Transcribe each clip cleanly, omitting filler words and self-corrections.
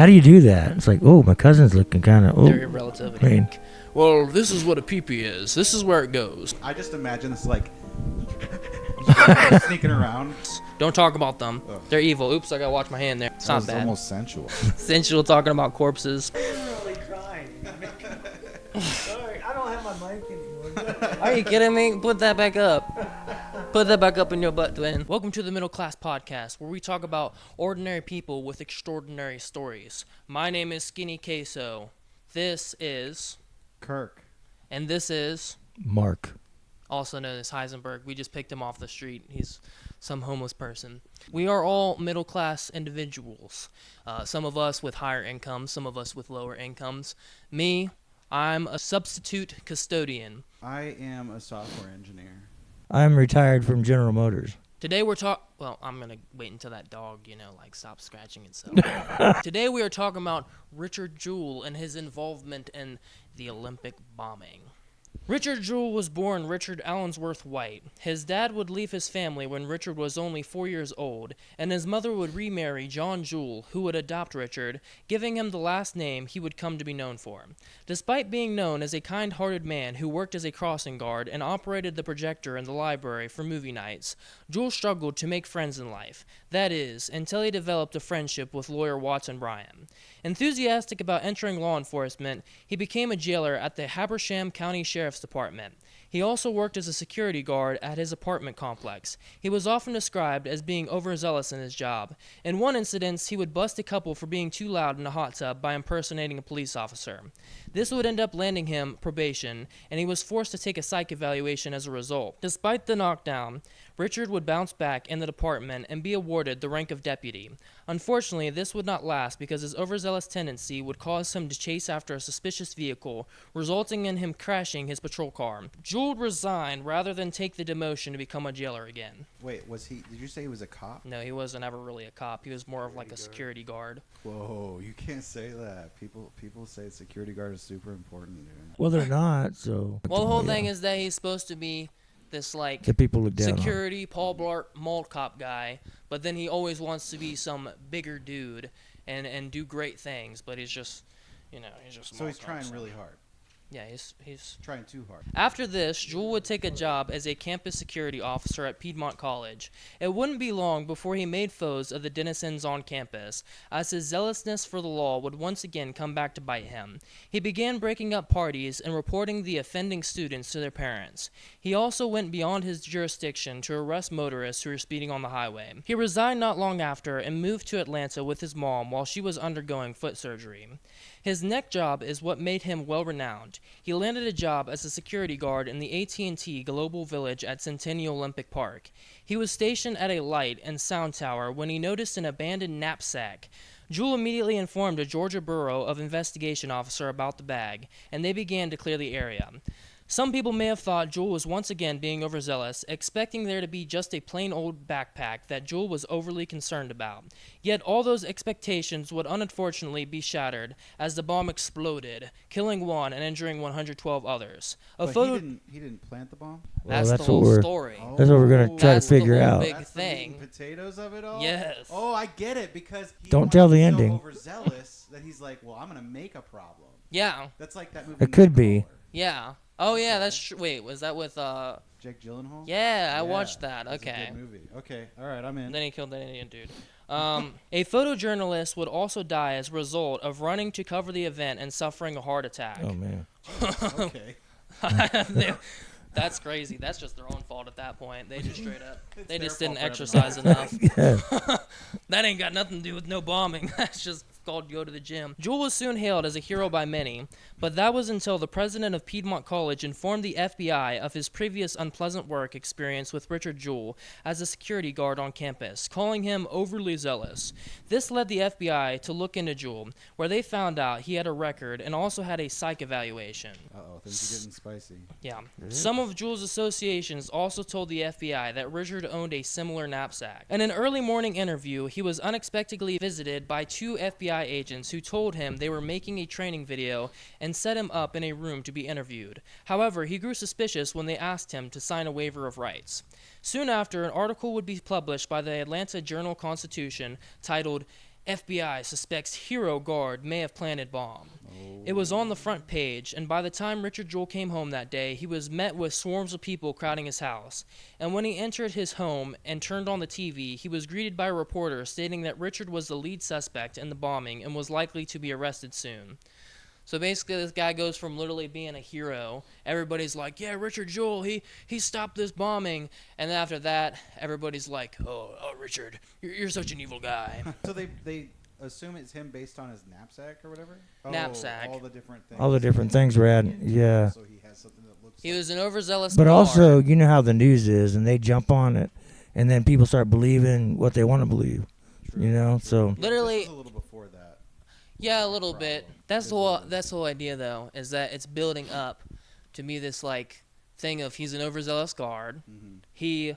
How do you do that? It's like, oh, my cousin's looking kind of. They're relativity. I mean, well, this is what a peepee is. This is where it goes. I just imagine this like sneaking around. Don't talk about them. Ugh. They're evil. Oops, I gotta watch my hand there. It's That not was bad. almost sensual. Sensual talking about corpses. I'm really crying. Sorry, I don't have my mic anymore. Are you kidding me? Put that back up. Put that back up in your butt, twin. Welcome to the Middle Class Podcast, where we talk about ordinary people with extraordinary stories. My name is Skinny Queso. This is... Kirk. And this is... Mark. Also known as Heisenberg. We just picked him off the street. He's some homeless person. We are all middle-class individuals. Some of us with higher incomes, some of us with lower incomes. Me, I'm a substitute custodian. I am a software engineer. I'm retired from General Motors. Today we're well, I'm going to wait until that dog, stops scratching itself. Today we are talking about Richard Jewell and his involvement in the Olympic bombing. Richard Jewell was born Richard Allensworth White. His dad would leave his family when Richard was only 4 years old, and his mother would remarry John Jewell, who would adopt Richard, giving him the last name he would come to be known for. Despite being known as a kind-hearted man who worked as a crossing guard and operated the projector in the library for movie nights, Jewell struggled to make friends in life. That is, until he developed a friendship with lawyer Watson Bryan. Enthusiastic about entering law enforcement, he became a jailer at the Habersham County Sheriff's Department. He also worked as a security guard at his apartment complex. He was often described as being overzealous in his job. In one incident, he would bust a couple for being too loud in a hot tub by impersonating a police officer. This would end up landing him probation, and he was forced to take a psych evaluation as a result. Despite the knockdown, Richard would bounce back in the department and be awarded the rank of deputy. Unfortunately, this would not last because his overzealous tendency would cause him to chase after a suspicious vehicle, resulting in him crashing his patrol car. Jewell resigned rather than take the demotion to become a jailer again. Wait, did you say he was a cop? No, he wasn't ever really a cop. He was more of like a security guard. Whoa, you can't say that. People say security guard is super important, dude. Well, they're not, so. Well, the whole thing is that he's supposed to be this like the people look down security Paul Blart mall cop guy, but then he always wants to be some bigger dude and do great things, but he's just he's just So he's trying really hard. Yeah, he's Trying too hard. After this, Jewell would take a job as a campus security officer at Piedmont College. It wouldn't be long before he made foes of the denizens on campus, as his zealousness for the law would once again come back to bite him. He began breaking up parties and reporting the offending students to their parents. He also went beyond his jurisdiction to arrest motorists who were speeding on the highway. He resigned not long after and moved to Atlanta with his mom while she was undergoing foot surgery. His next job is what made him well-renowned. He landed a job as a security guard in the AT&T Global Village at Centennial Olympic Park. He was stationed at a light and sound tower when he noticed an abandoned knapsack. Jewell immediately informed a Georgia Bureau of Investigation officer about the bag, and they began to clear the area. Some people may have thought Jewell was once again being overzealous, expecting there to be just a plain old backpack that Jewell was overly concerned about. Yet all those expectations would unfortunately be shattered as the bomb exploded, killing one and injuring 112 others. He didn't plant the bomb? That's that's the what whole we're- story. That's what we're going to try to That's the figure whole out. big That's thing. The meat and potatoes of it all? Yes. Oh, I get it, because he Don't wants tell to the be ending. so overzealous that he's like, well, I'm going to make a problem. Yeah. That's like that movie. It could be. Nightcrawler. Yeah. Oh yeah, that's true. Wait, was that with Jake Gyllenhaal? Yeah, I watched that. That's Okay. a good movie. Okay, all right, I'm in. And then he killed that Indian dude. A photojournalist would also die as a result of running to cover the event and suffering a heart attack. Oh, man. Okay. That's crazy. That's just their own fault at that point. They just straight up, It's they their just didn't fault for exercise enough. Yeah. That ain't got nothing to do with no bombing. That's just called go to the gym. Jewell was soon hailed as a hero by many, but that was until the president of Piedmont College informed the FBI of his previous unpleasant work experience with Richard Jewell as a security guard on campus, calling him overly zealous. This led the FBI to look into Jewell, where they found out he had a record and also had a psych evaluation. Uh-oh, things are getting spicy. Yeah. Some of Jewell's associations also told the FBI that Richard owned a similar knapsack. In an early morning interview, he was unexpectedly visited by two FBI agents who told him they were making a training video and set him up in a room to be interviewed. However, he grew suspicious when they asked him to sign a waiver of rights. Soon after, an article would be published by the Atlanta Journal-Constitution titled FBI suspects hero guard may have planted bomb. It was on the front page, and by the time Richard Jewell came home that day, he was met with swarms of people crowding his house. And when he entered his home and turned on the TV, he was greeted by a reporter stating that Richard was the lead suspect in the bombing and was likely to be arrested soon. So basically, this guy goes from literally being a hero. Everybody's like, yeah, Richard Jewell, he stopped this bombing. And then after that, everybody's like, oh Richard, you're such an evil guy. So they assume it's him based on his knapsack or whatever? Knapsack. All the different things. All the different things were at. Yeah. So he has something that looks He like... was an overzealous But guard. also, you know how the news is, and they jump on it, and then people start believing what they want to believe. True, You know, true. so Yeah, Literally- this is a little before that. Yeah, a little bit. Problem. That's It the is whole. what it is. That's the whole idea, though, is that it's building up to be this like thing of he's an overzealous guard. Mhm. He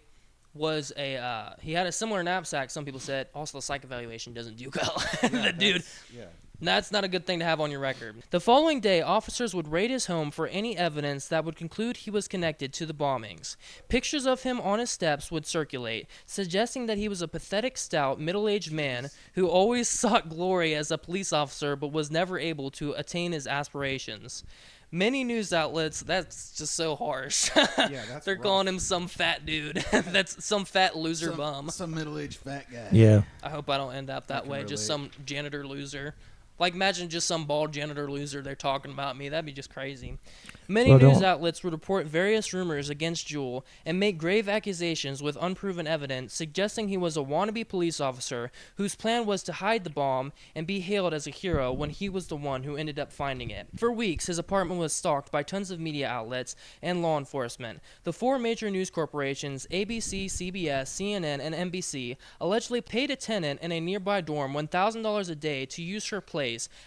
was a he had a similar knapsack. Some people said. Also, the psych evaluation doesn't do well. Yeah, The dude. Yeah. That's not a good thing to have on your record. The following day, officers would raid his home for any evidence that would conclude he was connected to the bombings. Pictures of him on his steps would circulate, suggesting that he was a pathetic, stout, middle-aged man who always sought glory as a police officer but was never able to attain his aspirations. Many news outlets, that's just so harsh. Yeah, that's They're rough. calling him some fat dude. That's some fat loser bum. Some middle-aged fat guy. yeah. I hope I don't end up that can way. Just relate. some janitor loser. Like, imagine just some bald janitor loser they're talking about me. That'd be just crazy. Many Well, news don't- outlets would report various rumors against Jewell and make grave accusations with unproven evidence, suggesting he was a wannabe police officer whose plan was to hide the bomb and be hailed as a hero when he was the one who ended up finding it. For weeks, his apartment was stalked by tons of media outlets and law enforcement. The four major news corporations, ABC, CBS, CNN, and NBC, allegedly paid a tenant in a nearby dorm $1,000 a day to use her place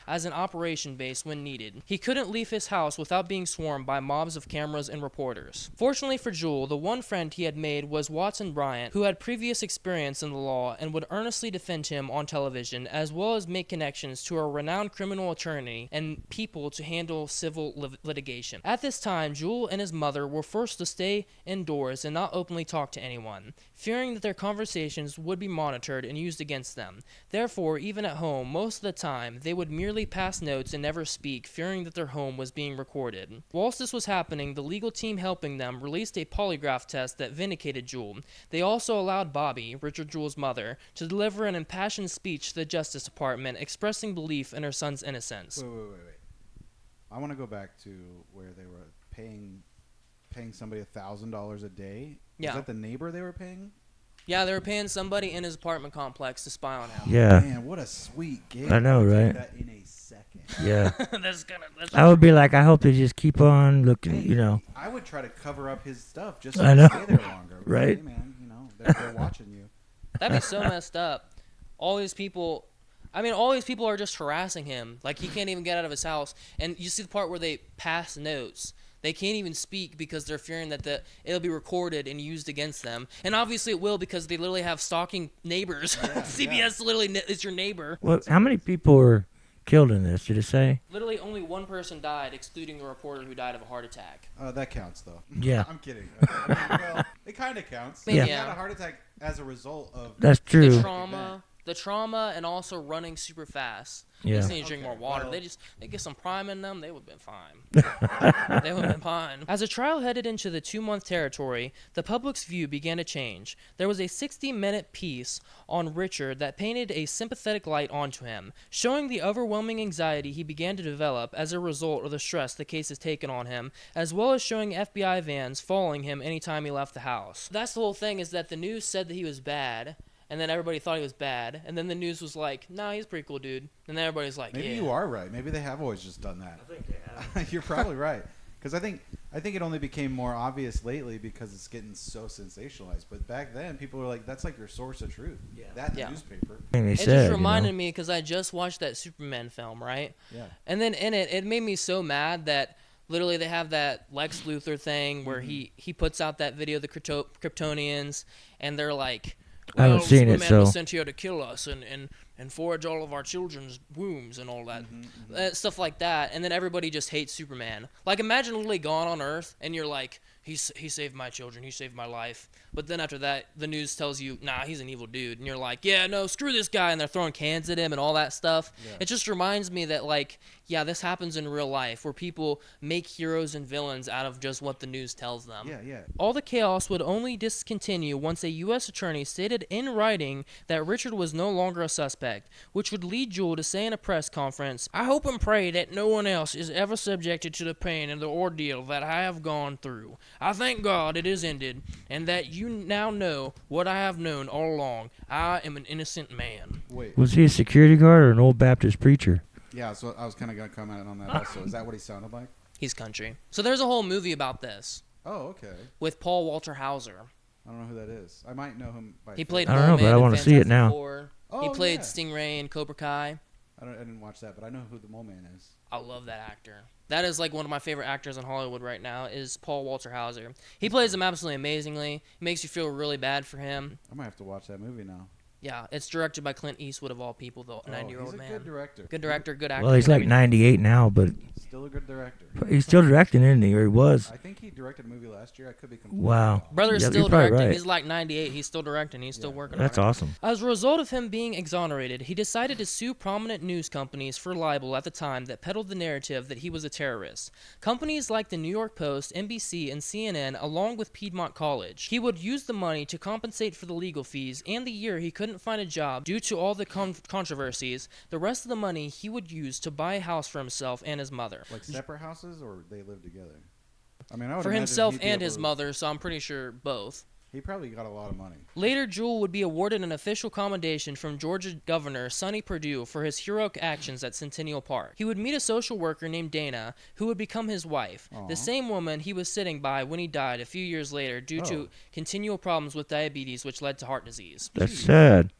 as an operation base when needed. He couldn't leave his house without being swarmed by mobs of cameras and reporters. Fortunately for Jewell, the one friend he had made was Watson Bryant, who had previous experience in the law and would earnestly defend him on television, as well as make connections to a renowned criminal attorney and people to handle civil litigation. At this time, Jewell and his mother were forced to stay indoors and not openly talk to anyone, fearing that their conversations would be monitored and used against them. Therefore, even at home, most of the time, they would merely pass notes and never speak, fearing that their home was being recorded. Whilst this was happening, the legal team helping them released a polygraph test that vindicated Jewell. They also allowed Bobby, Richard Jewell's mother, to deliver an impassioned speech to the Justice Department expressing belief in her son's innocence. Wait. I want to go back to where they were paying somebody $1,000 a day. Yeah. Is that the neighbor they were paying? Yeah, they were paying somebody in his apartment complex to spy on him. Yeah. Man, what a sweet gig. I know, would take right? That in a second. Yeah. that's I would be like, I hope they just keep on looking, you know. I would try to cover up his stuff just so I I know. stay there longer. Right. Hey, man, they're watching you. That'd be so messed up. All these people are just harassing him. Like, he can't even get out of his house. And you see the part where they pass notes. They can't even speak because they're fearing that it'll be recorded and used against them. And obviously it will, because they literally have stalking neighbors. Yeah, CBS literally is your neighbor. Well, how many people were killed in this? Did it say? Literally only one person died, excluding the reporter who died of a heart attack. That counts, though. Yeah. I'm kidding. Well, it kind of counts. Yeah. He had a heart attack as a result of... That's true. The trauma, and also running super fast. They Yeah. just need to drink Okay, more water. well- They get some prime in them, they would have been fine. They would have been fine. As the trial headed into the 2-month territory, the public's view began to change. There was a 60-minute piece on Richard that painted a sympathetic light onto him, showing the overwhelming anxiety he began to develop as a result of the stress the case has taken on him, as well as showing FBI vans following him anytime he left the house. That's the whole thing, is that the news said that he was bad, and then everybody thought he was bad, and then the news was like, nah, he's a pretty cool dude. And then everybody's like, Maybe yeah. you are right. Maybe they have always just done that. I think they have. You're probably right. Because I think it only became more obvious lately because it's getting so sensationalized. But back then, people were like, that's like your source of truth. Yeah. That Yeah. newspaper. They It said, just you reminded know. me, because I just watched that Superman film, right? Yeah. And then in it made me so mad that literally they have that Lex Luthor thing where he puts out that video of the Kryptonians, and they're like, I haven't well, seen it, Superman was so- sent here to kill us and forge all of our children's wombs and all that. Stuff like that. And then everybody just hates Superman. Like, imagine literally gone on Earth, and you're like, he saved my children, he saved my life. But then after that, the news tells you, nah, he's an evil dude. And you're like, yeah, no, screw this guy. And they're throwing cans at him and all that stuff. Yeah. It just reminds me that, like, yeah, this happens in real life where people make heroes and villains out of just what the news tells them. Yeah. All the chaos would only discontinue once a U.S. attorney stated in writing that Richard was no longer a suspect, which would lead Jewell to say in a press conference, I hope and pray that no one else is ever subjected to the pain and the ordeal that I have gone through. I thank God it is ended, and that you now know what I have known all along. I am an innocent man. Wait. Was he a security guard or an old Baptist preacher? Yeah, so I was kind of going to comment on that also. Is that what he sounded like? He's country. So there's a whole movie about this Oh, okay. with Paul Walter Hauser. I don't know who that is. I might know him by He face. played I don't know, Mole but Man I in wanna see it Fantastic now. Four. Oh, He played yeah. Stingray in Cobra Kai. I didn't watch that, but I know who the Mole Man is. I love that actor. That is like one of my favorite actors in Hollywood right now is Paul Walter Hauser. He plays him absolutely amazingly. Makes you feel really bad for him. I might have to watch that movie now. Yeah, it's directed by Clint Eastwood of all people, the 90-year-old he's a man. good director. Good director, good actor. Well, he's like 98 now, but Still a good director. he's still directing, isn't he? Or he was. I think he directed a movie last year. I could be completely Wow. wrong. Brother's Yeah, still you're probably directing. right. He's like 98. He's still directing. He's still working That's on it. awesome. As a result of him being exonerated, he decided to sue prominent news companies for libel at the time that peddled the narrative that he was a terrorist. Companies like the New York Post, NBC, and CNN, along with Piedmont College. He would use the money to compensate for the legal fees and the year he couldn't find a job due to all the controversies. The rest of the money he would use to buy a house for himself and his mother. Like separate houses, or they live together? I mean, I would For imagine himself he'd be and able his to- mother, so I'm pretty sure both. He probably got a lot of money. Later, Jewell would be awarded an official commendation from Georgia Governor Sonny Perdue for his heroic actions at Centennial Park. He would meet a social worker named Dana, who would become his wife, Aw. the same woman he was sitting by when he died a few years later due to Oh. continual problems with diabetes, which led to heart disease. That's sad.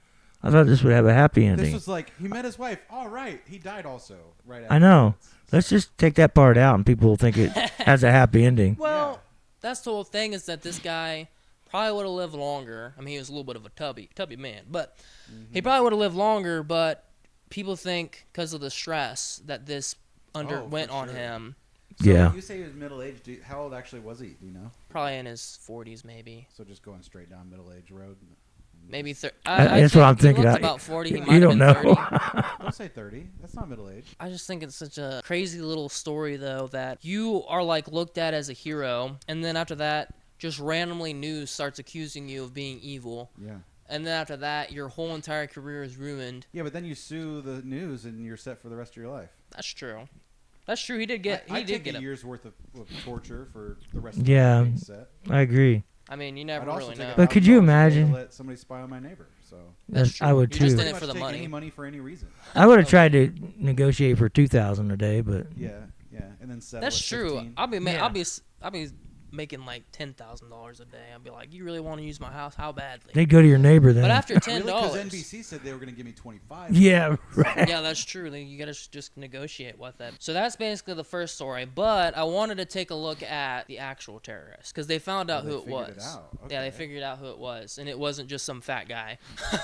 I thought this would have a happy This ending. was like he met his wife. All right, he died also. Right. After I know. that. Let's just take that part out, and people will think it has a happy ending. Well, Yeah. that's the whole thing is that this guy probably would have lived longer. I mean, he was a little bit of a tubby man, but he probably would have lived longer, but people think because of the stress that this underwent for on sure. him, So Yeah. when you say he was middle aged, how old actually was he? Do you know? probably in his 40s maybe. So just going straight down middle age road. Maybe 30. That's what I'm thinking. He looked about 40. He You might have don't been know. 30. Don't say 30. That's not middle age. I just think it's such a crazy little story, though, that you are, like, looked at as a hero, and then after that, just randomly news starts accusing you of being evil. Yeah. And then after that, your whole entire career is ruined. Yeah, but then you sue the news and you're set for the rest of your life. That's true. That's true. He did get. I He did take get a it. year's worth of torture for the rest of Yeah. my life being set. I agree. I mean, you I'd never also really take know. But could you $1,000 a day imagine- to let somebody spy on my neighbor? So That's I would You're just too. in it pretty for much the take money. any money for any reason. I would have tried to negotiate for $2,000 a day, but Yeah, and then settle That's at true. 15. I'll be. Yeah. I'll be making like $10,000 a day. I'll be like, you really want to use my house? How badly? they'd go to your neighbor then. But after Really? $10, Because NBC said they were going to give me 25. Yeah, right. yeah, that's true. You gotta just negotiate with them. So that's basically the first story. But I wanted to take a look at the actual terrorist because they found out Oh, they who it figured was. it out. Yeah, they Okay. figured out who it was, and it wasn't just some fat guy.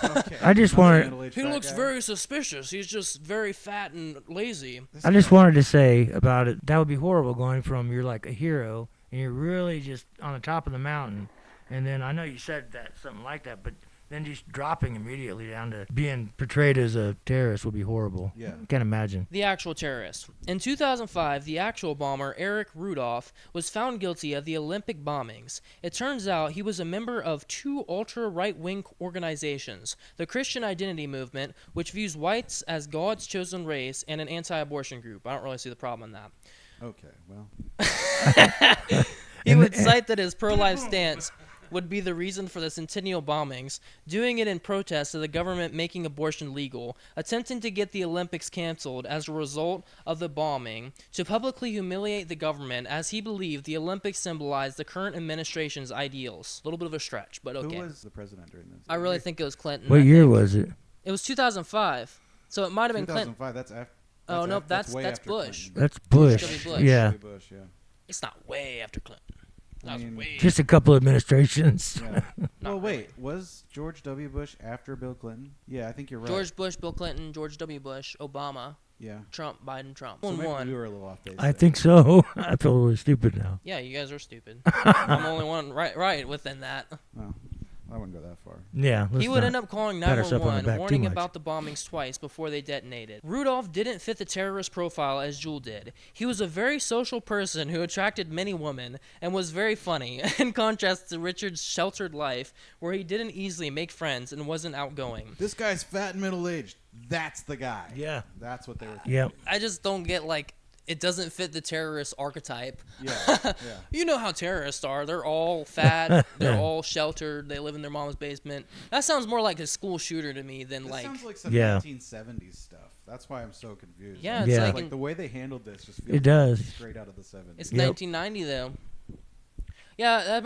Okay. I just Not a wanted- middle-aged He fat looks guy? very suspicious. He's just very fat and lazy. This I just guy- wanted to say about it, that would be horrible going from you're like a hero and you're really just on the top of the mountain. And then I know you said that, something like that, but then just dropping immediately down to being portrayed as a terrorist would be horrible. Yeah. Can't imagine. The actual terrorist. In 2005, the actual bomber, Eric Rudolph, was found guilty of the Olympic bombings. It turns out he was a member of two ultra-right-wing organizations, the Christian Identity Movement, which views whites as God's chosen race, and an anti-abortion group. I don't really see the problem in that. Okay, well, He would cite that his pro-life stance would be the reason for the Centennial bombings, doing it in protest of the government making abortion legal, attempting to get the Olympics canceled as a result of the bombing, to publicly humiliate the government as he believed the Olympics symbolized the current administration's ideals. A little bit of a stretch, but okay. who was the president during this? I really think it was Clinton. What I year think. was it? It was 2005, so it might have been Clinton. 2005. That's after. Oh, no, that's way Bush. after Clinton. That's Bush. W. Bush. Yeah. W. Bush, yeah. It's not way after Clinton. I That was mean, way. Just a couple administrations. Yeah. Not Well, wait. Was George W. Bush after Bill Clinton? Yeah, I think you're right. George Bush, Bill Clinton, George W. Bush, Obama. Yeah. Trump, Biden, Trump. So maybe 1-1. we were a little off base. I there. think so. I feel really stupid now. Yeah, you guys are stupid. I'm the only one right within that. Oh, I wouldn't go that far. Yeah. He would end up calling pat ourselves on the 911, back too warning much. about the bombings twice before they detonated. Rudolph didn't fit the terrorist profile as Jewell did. He was a very social person who attracted many women and was very funny, in contrast to Richard's sheltered life, where he didn't easily make friends and wasn't outgoing. This guy's fat and middle-aged. That's the guy. Yeah. That's what they were thinking. Yep. I just don't get, it doesn't fit the terrorist archetype. Yeah. You know how terrorists are. They're all fat. They're all sheltered. They live in their mom's basement. That sounds more like a school shooter to me than This like... sounds like some Yeah. 1970s stuff. That's why I'm so confused. Yeah, Like, it's Yeah. like... like the way they handled this just feels It does. straight out of the 70s. It's Yep. 1990 though. Yeah, that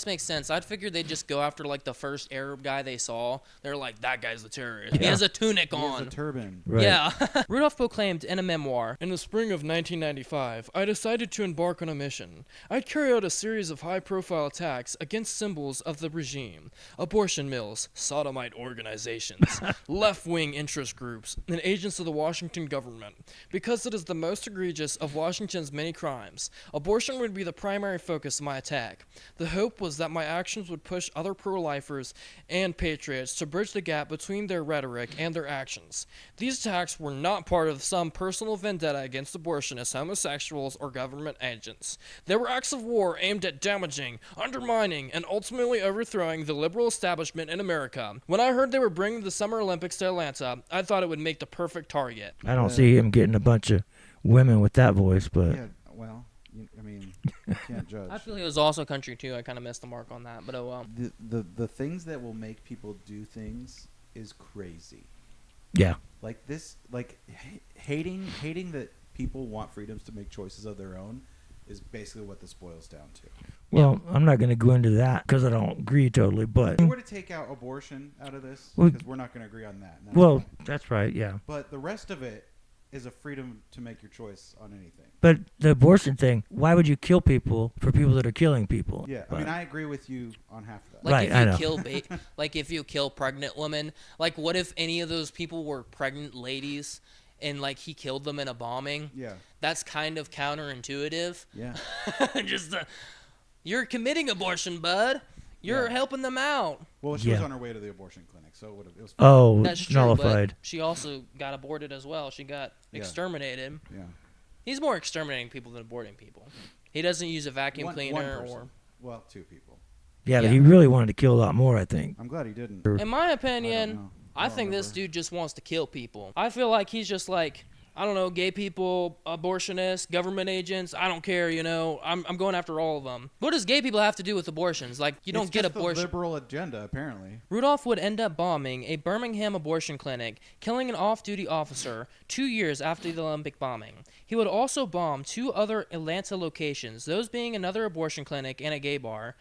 makes sense. I'd figured they'd just go after like the first Arab guy they saw. They're like, that guy's the terrorist. He Yeah. has a tunic He has on. a turban. Right. Yeah. Rudolph proclaimed in a memoir, "In the spring of 1995, I decided to embark on a mission. I'd carry out a series of high-profile attacks against symbols of the regime, abortion mills, sodomite organizations, left-wing interest groups, and agents of the Washington government. Because it is the most egregious of Washington's many crimes, abortion would be the primary focus of my attack. The hope was that my actions would push other pro-lifers and patriots to bridge the gap between their rhetoric and their actions. These attacks were not part of some personal vendetta against abortionists, homosexuals, or government agents. They were acts of war aimed at damaging, undermining, and ultimately overthrowing the liberal establishment in America. When I heard they were bringing the Summer Olympics to Atlanta, I thought it would make the perfect target." I don't see him getting a bunch of women with that voice, but Yeah, well, I mean, you can't judge. I feel he was also country too. I kind of missed the mark on that, but oh well. The things that will make people do things is crazy. yeah. Like this, like hating that people want freedoms to make choices of their own is basically what this boils down to. Well, I'm not going to go into that because I don't agree totally, but If we were to take out abortion out of this, Well- because we're not going to agree on that. and that's well, fine. that's right, yeah. But the rest of it is a freedom to make your choice on anything. But the abortion thing, why would you kill people for people that are killing people? Yeah, I mean, I agree with you on half of that. Like Right, I know. if you kill like if you kill pregnant women, like what if any of those people were pregnant ladies and like he killed them in a bombing? Yeah, That's kind of counterintuitive. yeah. Just you're committing abortion, bud. You're Yeah. helping them out. Well, she was Yeah. on her way to the abortion clinic, so it was. Oh, That's true, nullified. but she also got aborted as well. She got Yeah. exterminated. Yeah. He's more exterminating people than aborting people. He doesn't use a vacuum One cleaner person. or... Well, two people. Yeah, but Yeah. he really wanted to kill a lot more, I think. I'm glad he didn't. In my I don't opinion, know. I don't think this remember. dude just wants to kill people. I feel like he's just like, I don't know, gay people, abortionists, government agents. I don't care, you know. I'm going after all of them. What does gay people have to do with abortions? Like, you don't It's get just the abortion. liberal agenda, apparently. Rudolph would end up bombing a Birmingham abortion clinic, killing an off-duty officer 2 years after the Olympic bombing. He would also bomb 2 other Atlanta locations, those being another abortion clinic and a gay bar.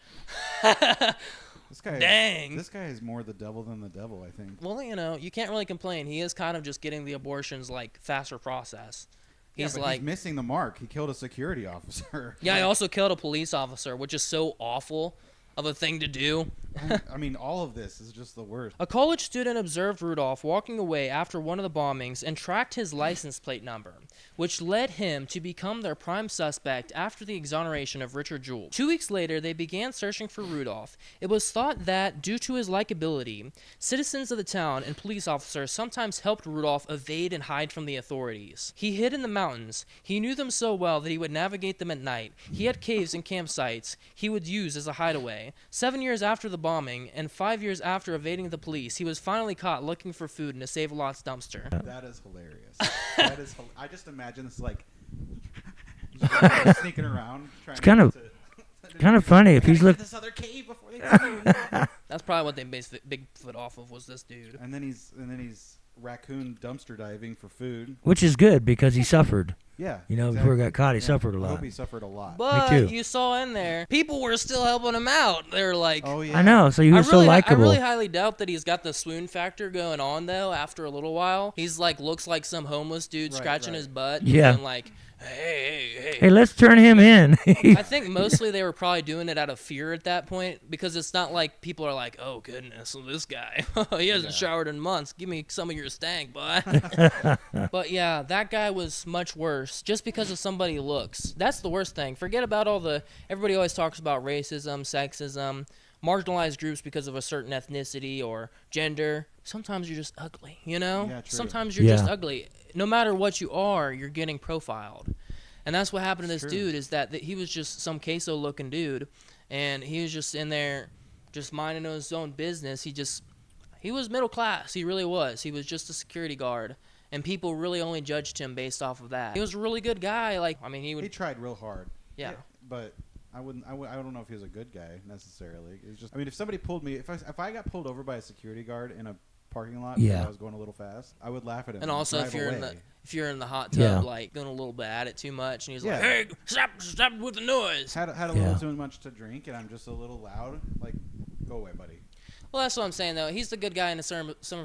This guy. Dang. This guy is more the devil than the devil, I think. Well, you know, you can't really complain. He is kind of just getting the abortions like faster process. He's but like, he's missing the mark. He killed a security officer. yeah, I also killed a police officer, which is so awful of a thing to do. I mean, all of this is just the worst. A college student observed Rudolph walking away after one of the bombings and tracked his license plate number, which led him to become their prime suspect after the exoneration of Richard Jewell. 2 weeks later, they began searching for Rudolph. It was thought that, due to his likability, citizens of the town and police officers sometimes helped Rudolph evade and hide from the authorities. He hid in the mountains. He knew them so well that he would navigate them at night. He had caves and campsites he would use as a hideaway. 7 years after the bombing, and 5 years after evading the police, he was finally caught looking for food in a Save-A-Lot's dumpster. That is hilarious. That is. I just imagine this like just sneaking around. Trying It's kind of- Kind of funny if he's this other cave before they come. That's probably what they based Bigfoot off of, was this dude. And then he's raccoon dumpster diving for food. which is good because he suffered. Yeah. You know, before he got caught, he suffered a I lot. hope he suffered a lot. But too. you saw in there, people were still helping him out. They're like, Oh yeah. I know, so he was so I likable. really highly doubt that he's got the swoon factor going on though. After a little while, he's like looks like some homeless dude Right, scratching right. his butt. Yeah. And like, Hey, let's turn him in. I think mostly they were probably doing it out of fear at that point, because it's not like people are like, oh goodness, this guy, he hasn't showered in months. Give me some of your stank, bud. But yeah, that guy was much worse just because of somebody looks. That's the worst thing. Forget about everybody always talks about racism, sexism, marginalized groups because of a certain ethnicity or gender. Sometimes you're just ugly, you know? Yeah, true. Sometimes you're just ugly. No matter what you are, you're getting profiled. And that's what happened to this dude, is that he was just some queso-looking dude, and he was just in there just minding his own business. He was middle class. He really was. He was just a security guard, and people really only judged him based off of that. He was a really good guy. He tried real hard. Yeah. But I don't know if he was a good guy necessarily. It was just, if somebody pulled me, if I got pulled over by a security guard in a parking lot because I was going a little fast, I would laugh at him. And also, drive if you're in the hot tub, going a little bit at it too much, and he's like, "Hey, stop with the noise." Had a little too much to drink, and I'm just a little loud. Like, go away, buddy. Well, that's what I'm saying, though. He's the good guy in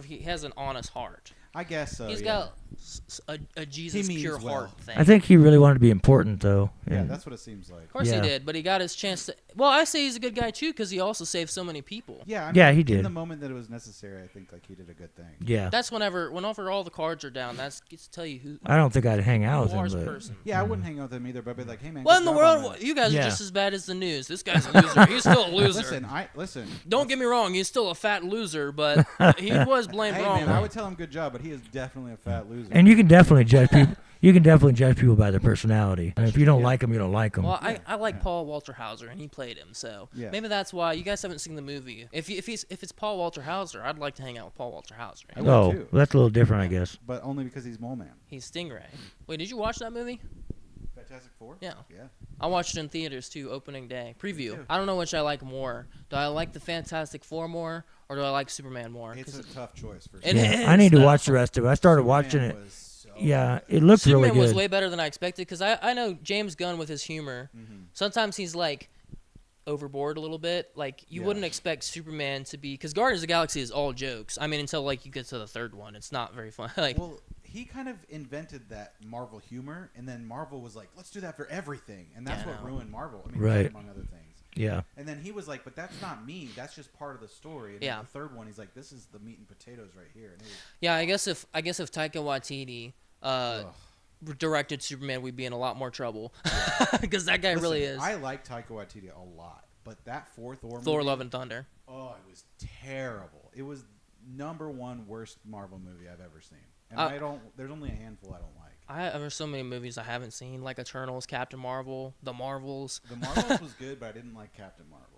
he has an honest heart. I guess so. He's got a Jesus pure heart thing. I think he really wanted to be important, though. Yeah, that's what it seems like. Of course he did, but he got his chance to. Well, I say he's a good guy too because he also saved so many people. Yeah, he did. In the moment that it was necessary, I think he did a good thing. Yeah. That's whenever all the cards are down. That's gets to tell you who. I don't think I'd hang out with him. Person. Yeah, I wouldn't hang out with him either. But I'd be like, hey man. What in the world? You guys are just as bad as the news. This guy's a loser. He's still a loser. Listen. Don't get me wrong. He's still a fat loser, but he was blamed wrong. Man, I would tell him good job, but he is definitely a fat loser. And you can definitely judge people. You can definitely judge people by their personality. And if you don't like them, you don't like them. Well, I like Paul Walter Hauser, and he played him, so maybe that's why you guys haven't seen the movie. If it's Paul Walter Hauser, I'd like to hang out with Paul Walter Hauser. Well, that's a little different, I guess. But only because he's Mole Man. He's Stingray. Wait, did you watch that movie? Fantastic Four? Yeah. Yeah. I watched it in theaters too, opening day. Preview. I don't know which I like more. Do I like the Fantastic Four more, or do I like Superman more? It's a tough choice for sure. I need to watch the rest of it. I started watching it. Yeah, it looks really good. Superman was way better than I expected because I know James Gunn with his humor. Mm-hmm. Sometimes he's like overboard a little bit. Like you wouldn't expect Superman to be, because Guardians of the Galaxy is all jokes. I mean, until like you get to the third one, it's not very fun. Well, he kind of invented that Marvel humor, and then Marvel was like, let's do that for everything, and that's what ruined Marvel. I mean, among other things. Yeah. And then he was like, but that's not me. That's just part of the story. And the third one, he's like, this is the meat and potatoes right here. And I guess if Taika Waititi directed Superman, we'd be in a lot more trouble because that guy really is. I like Taika Waititi a lot, but that fourth Thor movie, Love and Thunder. Oh, it was terrible. It was #1 worst Marvel movie I've ever seen. And there's only a handful I don't like. There's so many movies I haven't seen, like Eternals, Captain Marvel, The Marvels. The Marvels was good, but I didn't like Captain Marvel.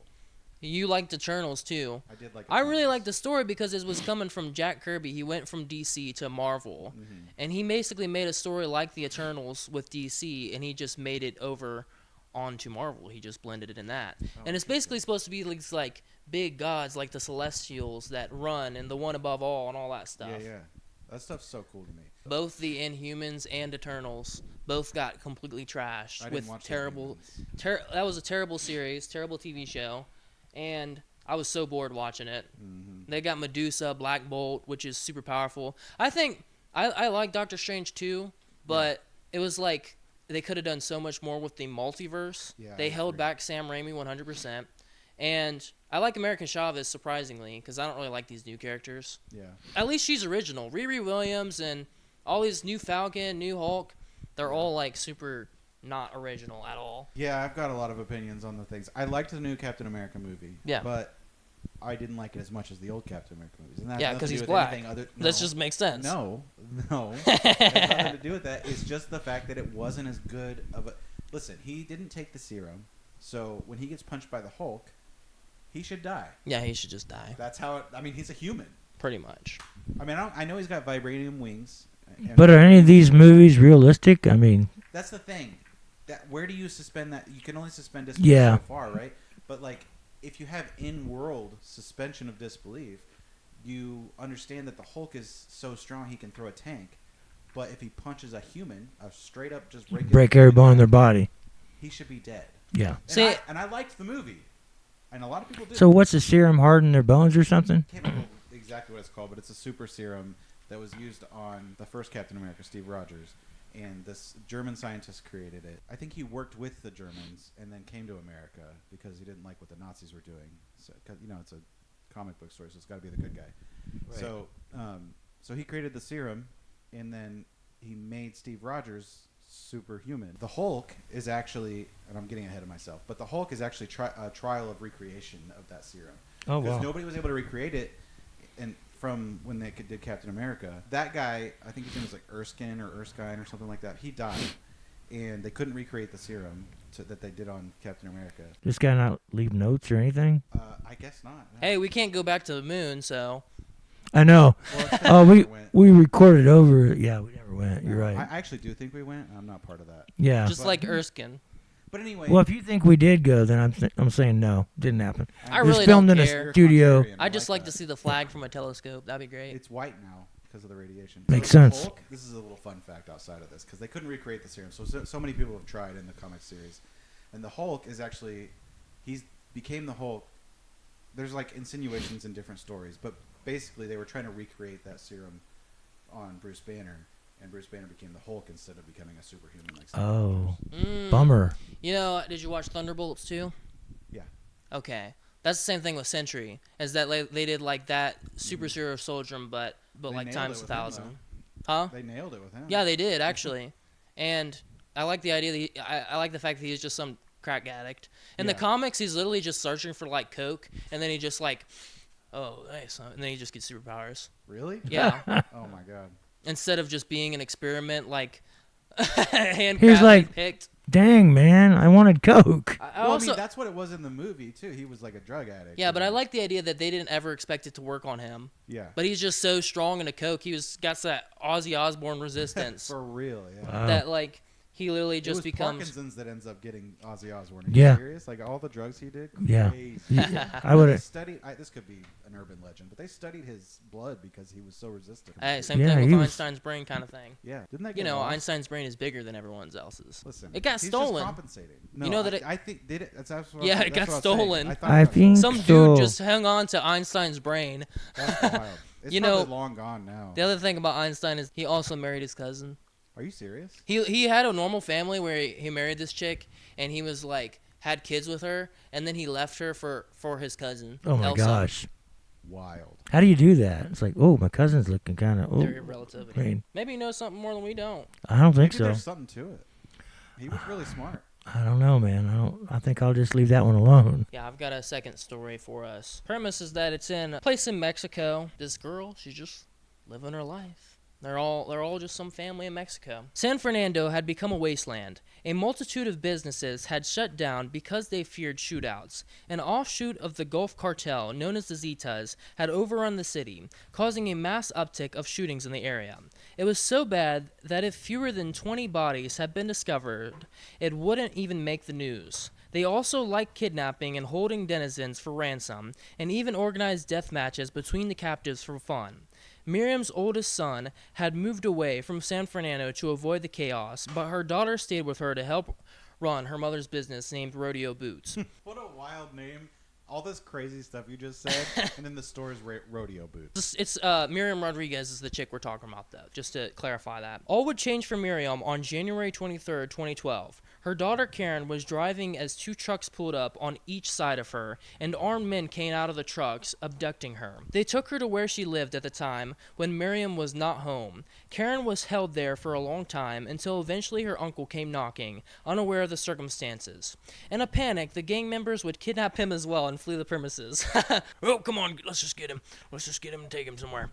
You liked Eternals too. I did like. I really liked the story because it was coming from Jack Kirby. He went from DC to Marvel, and he basically made a story like the Eternals with DC, and he just made it over onto Marvel. He just blended it in that, and it's basically supposed to be these like big gods, like the Celestials that run, and the one above all, and all that stuff. Yeah. That stuff's so cool to me. Both the Inhumans and Eternals both got completely trashed with terrible. That was a terrible series, terrible TV show, and I was so bored watching it. Mm-hmm. They got Medusa, Black Bolt, which is super powerful. I think I like Doctor Strange too, but it was like they could have done so much more with the multiverse. Yeah, they held back Sam Raimi 100%. And I like American Chavez, surprisingly, because I don't really like these new characters. Yeah. At least she's original. Riri Williams and all these new Falcon, new Hulk, they're all like super not original at all. Yeah, I've got a lot of opinions on the things. I liked the new Captain America movie. Yeah. But I didn't like it as much as the old Captain America movies. And that because he's black. That just makes sense. No. It has nothing to do with that. It's just the fact that it wasn't as good of a... Listen, he didn't take the serum, so when he gets punched by the Hulk, he should die. Yeah, he should just die. That's how he's a human. Pretty much. I mean, I know he's got vibranium wings. But are any of these movies realistic? I mean... That's the thing. Where do you suspend that? You can only suspend disbelief so far, right? But, like, if you have in-world suspension of disbelief, you understand that the Hulk is so strong he can throw a tank. But if he punches a human, a straight-up just break every bone in their body, he should be dead. Yeah. And I liked the movie. And a lot of people did. So what's the serum, harden their bones or something? I can't remember exactly what it's called, but it's a super serum that was used on the first Captain America, Steve Rogers. and this German scientist created it. I think he worked with the Germans and then came to America because he didn't like what the Nazis were doing. So, 'cause, you know, it's a comic book story, so it's got to be the good guy. Right. So he created the serum, and then he made Steve Rogers superhuman. The Hulk is actually, and I'm getting ahead of myself, but the Hulk is actually a trial of recreation of that serum. Oh, Because wow. nobody was able to recreate it, and from when they did Captain America. That guy, I think his name was like Erskine or something like that. He died, and they couldn't recreate the serum that they did on Captain America. This guy not leave notes or anything? I guess not. No. Hey, we can't go back to the moon, so I know. Well, it's 'cause Oh, we we never went. we recorded over. Yeah, we never went. You're No, right. I actually do think we went. I'm not part of that. Yeah. just like Erskine. But anyway. Well, if you think we did go, then I'm saying no, didn't happen. I It was really filmed don't in care. a studio. I just like that. to see the flag from a telescope. That'd be great. It's white now because of the radiation. Makes So the sense. Hulk, this is a little fun fact outside of this because they couldn't recreate the serum. So many people have tried in the comic series, and the Hulk is actually he's became the Hulk. There's like insinuations in different stories, but basically they were trying to recreate that serum on Bruce Banner, and Bruce Banner became the Hulk instead of becoming a superhuman like Steve Oh, Rogers. bummer. You know, did you watch Thunderbolts too? Yeah. Okay. That's the same thing with Sentry, is that they did like that Super Serum Soldier, but They like nailed times it with 1,000. him, Huh? They nailed it with him. Yeah, they did actually, and I like the idea that I like the fact that he's just some crack addict. In the Yeah. comics, he's literally just searching for like coke, and then he just like, oh nice, and then he just gets superpowers. Really? Yeah, Oh my god. instead of just being an experiment like handcrafted, He's like- picked. Dang, man, I wanted Coke. I Well, also, I mean, that's what it was in the movie too. He was like a drug addict. yeah, but I and- like the idea that they didn't ever expect it to work on him. Yeah. But he's just so strong in a coke. He got that Ozzy Osbourne resistance For real, yeah. Wow. that like he literally It just was becomes. Parkinson's that ends up getting Ozzy Osbourne. Are Yeah. you serious? Like all the drugs he did? Yeah. Crazy. I would They have. studied. This could be an urban legend, but they studied his blood because he was so resistant. Hey, same Yeah, thing he with was- Einstein's brain kind of thing. Yeah. Didn't that You get know, lost? Einstein's brain is bigger than everyone else's. Listen, It got he's stolen. Just compensating. No, You know that I think did it. That's what Yeah, I was, it that's got what I was saying. stolen. thought I it got think stolen. Some so. dude just hung on to Einstein's brain. That's wild. It's You know, probably long gone now. The other thing about Einstein is he also married his cousin. Are you serious? He had a normal family where he married this chick and he was like had kids with her and then he left her for his cousin. Oh my Elsa. gosh. Wild. How do you do that? It's like, oh, my cousin's looking kind of. Oh, Theory of relativity. I mean, Maybe he knows something more than we don't. I don't think Maybe so. there's something to it. He was really smart. I don't know, man. I think I'll just leave that one alone. Yeah, I've got a second story for us. Premise is that it's in a place in Mexico. This girl, she's just living her life. They're all just some family in Mexico. San Fernando had become a wasteland. A multitude of businesses had shut down because they feared shootouts. An offshoot of the Gulf cartel, known as the Zetas, had overrun the city, causing a mass uptick of shootings in the area. It was so bad that if fewer than 20 bodies had been discovered, it wouldn't even make the news. They also liked kidnapping and holding denizens for ransom, and even organized death matches between the captives for fun. Miriam's oldest son had moved away from San Fernando to avoid the chaos, but her daughter stayed with her to help run her mother's business named Rodeo Boots. What a wild name. All this crazy stuff you just said, and then the store is Rodeo Boots. It's Miriam Rodriguez is the chick we're talking about, though, just to clarify that. All would change for Miriam on January 23rd, 2012. Her daughter Karen was driving as two trucks pulled up on each side of her, and armed men came out of the trucks, abducting her. They took her to where she lived at the time, when Miriam was not home. Karen was held there for a long time, until eventually her uncle came knocking, unaware of the circumstances. In a panic, the gang members would kidnap him as well and flee the premises. Oh, come on, let's just get him. Let's just get him and take him somewhere.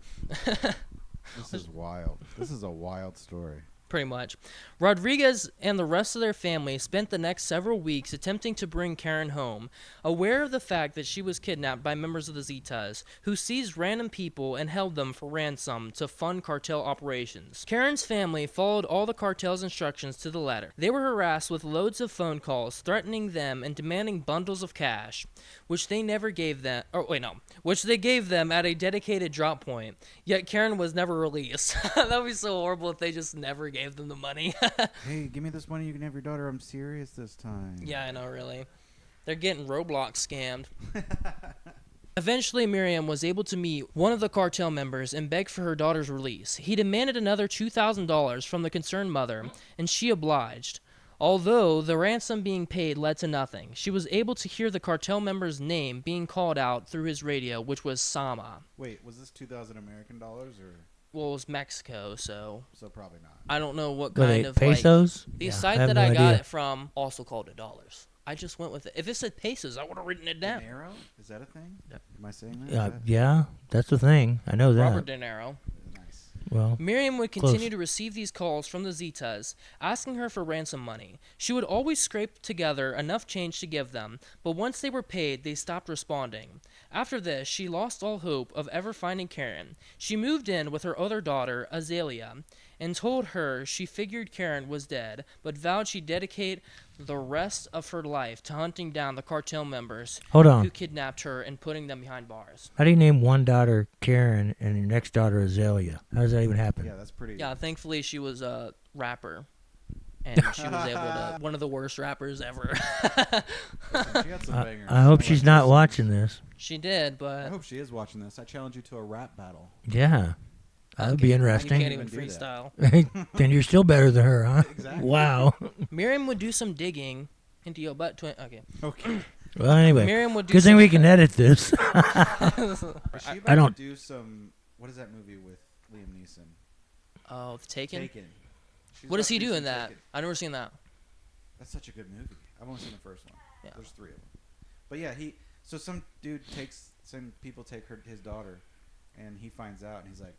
This is wild. This is a wild story. Pretty much. Rodriguez and the rest of their family spent the next several weeks attempting to bring Karen home, aware of the fact that she was kidnapped by members of the Zetas, who seized random people and held them for ransom to fund cartel operations. Karen's family followed all the cartel's instructions to the letter. They were harassed with loads of phone calls threatening them and demanding bundles of cash, which they never gave them, which they gave them at a dedicated drop point, yet Karen was never released. That would be so horrible if they just never gave them the money. Hey, give me this money. You can have your daughter. I'm serious this time. Yeah, I know, really. They're getting Roblox scammed. Eventually, Miriam was able to meet one of the cartel members and beg for her daughter's release. He demanded another $2,000 from the concerned mother, and she obliged. Although the ransom being paid led to nothing, she was able to hear the cartel member's name being called out through his radio, which was Sama. Wait, was this 2,000 American dollars or? Well, it was Mexico, so Probably not. I don't know what Were kind they of pesos? like the Yeah, site have that no I got idea. it from also called it dollars. I just went with it. If it said pesos, I would have written it down. Dinero? Is that a thing? Yep. Am I saying that? Yeah, that's the thing. I know that. Robert De Niro. Nice. Well, Miriam would Close. continue to receive these calls from the Zetas, asking her for ransom money. She would always scrape together enough change to give them, but once they were paid, they stopped responding. After this, she lost all hope of ever finding Karen. She moved in with her other daughter, Azalea, and told her she figured Karen was dead, but vowed she'd dedicate the rest of her life to hunting down the cartel members hold who on. kidnapped her and putting them behind bars. How do you name one daughter Karen and your next daughter Azalea? How does that even happen? Yeah, that's pretty. Yeah, thankfully she was a rapper. And she was able to, one of the worst rappers ever. Listen, she had some bangers. I hope like she's not this. watching this. She did, I but hope she is watching this. I challenge you to a rap battle. Yeah. That would be you interesting. can't even do that. freestyle. Then you're still better than her, huh? Exactly. Wow. Miriam would do some digging into your butt. Okay. Okay. Well, anyway. Miriam would do Good thing some- we can edit this. Is she about I don't- to do some? What is that movie with Liam Neeson? Oh, Taken? Taken. She's What about does to he do some in that? Taken. I've never seen that. That's such a good movie. I've only seen the first one. Yeah. There's 3 of them. But yeah, so some dude some people take his daughter, and he finds out, and he's like,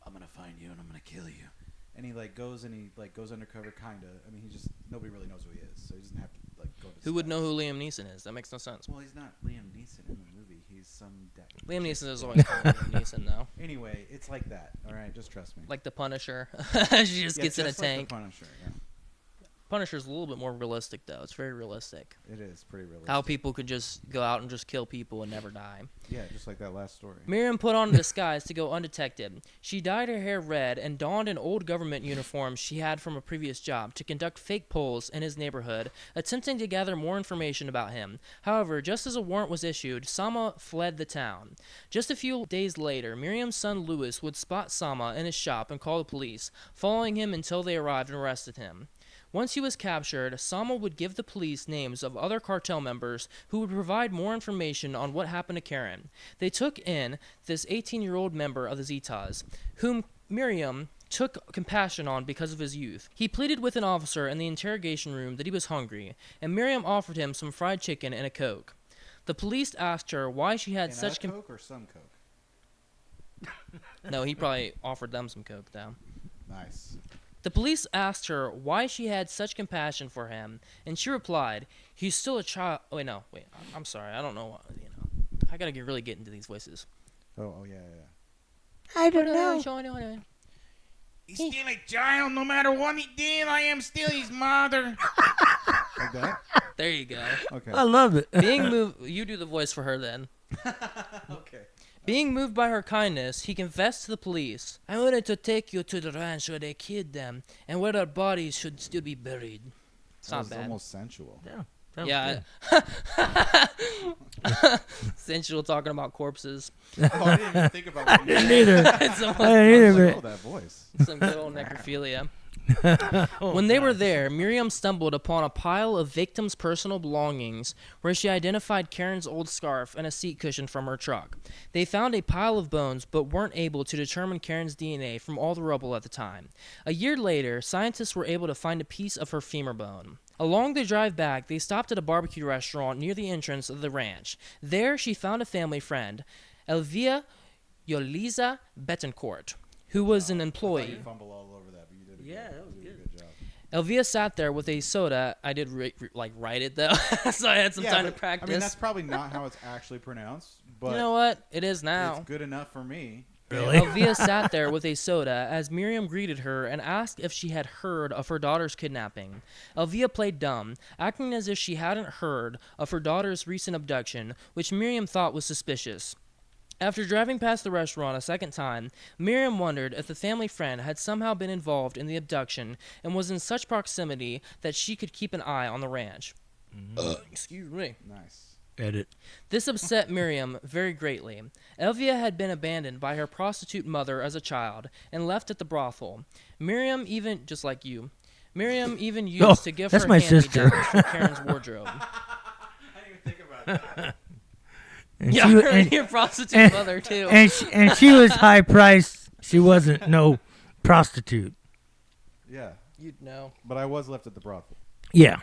I'm gonna find you and I'm gonna kill you. And he goes undercover, kinda. I mean, nobody really knows who he is, so he doesn't have to go to. Who would know who Liam Neeson is? That makes no sense. Well, he's not Liam Neeson in the movie. He's some. Liam Neeson is always called Liam Neeson, though. Anyway, it's like that. All right, just trust me. Like the Punisher. She just Yeah, gets in a just like tank. The Punisher, yeah. Punisher's a little bit more realistic, though. It's very realistic. It is pretty realistic. How people could just go out and just kill people and never die. Yeah, just like that last story. Miriam put on a disguise to go undetected. She dyed her hair red and donned an old government uniform she had from a previous job to conduct fake polls in his neighborhood, attempting to gather more information about him. However, just as a warrant was issued, Sama fled the town. Just a few days later, Miriam's son Louis would spot Sama in his shop and call the police, following him until they arrived and arrested him. Once he was captured, Sama would give the police names of other cartel members who would provide more information on what happened to Karen. They took in this 18-year-old member of the Zetas, whom Miriam took compassion on because of his youth. He pleaded with an officer in the interrogation room that he was hungry, and Miriam offered him some fried chicken and a Coke. The police asked her why she had And such a Coke or some Coke? No, he probably offered them some Coke, though. Nice. The police asked her why she had such compassion for him, and she replied, "He's still a child." Wait, I'm sorry. I don't know. I gotta really get into these voices. Oh yeah. I don't know. He's still a child, no matter what he did. I am still his mother. Like that? There you go. Okay. I love it. Being moved, you do the voice for her then. Okay. Being moved by her kindness, he confessed to the police, "I wanted to take you to the ranch where they killed them, and where their bodies should still be buried." It's That not was bad. almost sensual. Yeah. that was Yeah. good. Sensual talking about corpses. Oh, I didn't even think about what you I didn't either. It's I almost didn't either, like, but oh, that voice. some good old necrophilia. Oh, When they were God. there, Miriam stumbled upon a pile of victims' personal belongings where she identified Karen's old scarf and a seat cushion from her truck. They found a pile of bones but weren't able to determine Karen's DNA from all the rubble at the time. A year later, scientists were able to find a piece of her femur bone. Along the drive back, they stopped at a barbecue restaurant near the entrance of the ranch. There, she found a family friend, Elvia Yoliza Betancourt, who was an I thought employee. you'd fumble all over that, but you did. Yeah, that was you did good. a good job. Elvia sat there with a soda. I did write it though, so I had some time to but, practice. I mean, that's probably not how it's actually pronounced, but You know what? It is now. it's good enough for me. Really? Elvia sat there with a soda as Miriam greeted her and asked if she had heard of her daughter's kidnapping. Elvia played dumb, acting as if she hadn't heard of her daughter's recent abduction, which Miriam thought was suspicious. After driving past the restaurant a second time, Miriam wondered if the family friend had somehow been involved in the abduction and was in such proximity that she could keep an eye on the ranch. Excuse me. Nice. Edit. This upset Miriam very greatly. Elvia had been abandoned by her prostitute mother as a child and left at the brothel. Miriam even, just like you, Miriam even used to give that's her my sister. hand-me-downs from Karen's wardrobe. I didn't even think about that. And Yeah, she wa- your prostitute mother too. and she was high priced. She wasn't no prostitute. Yeah, You'd know. but I was left at the brothel. Yeah,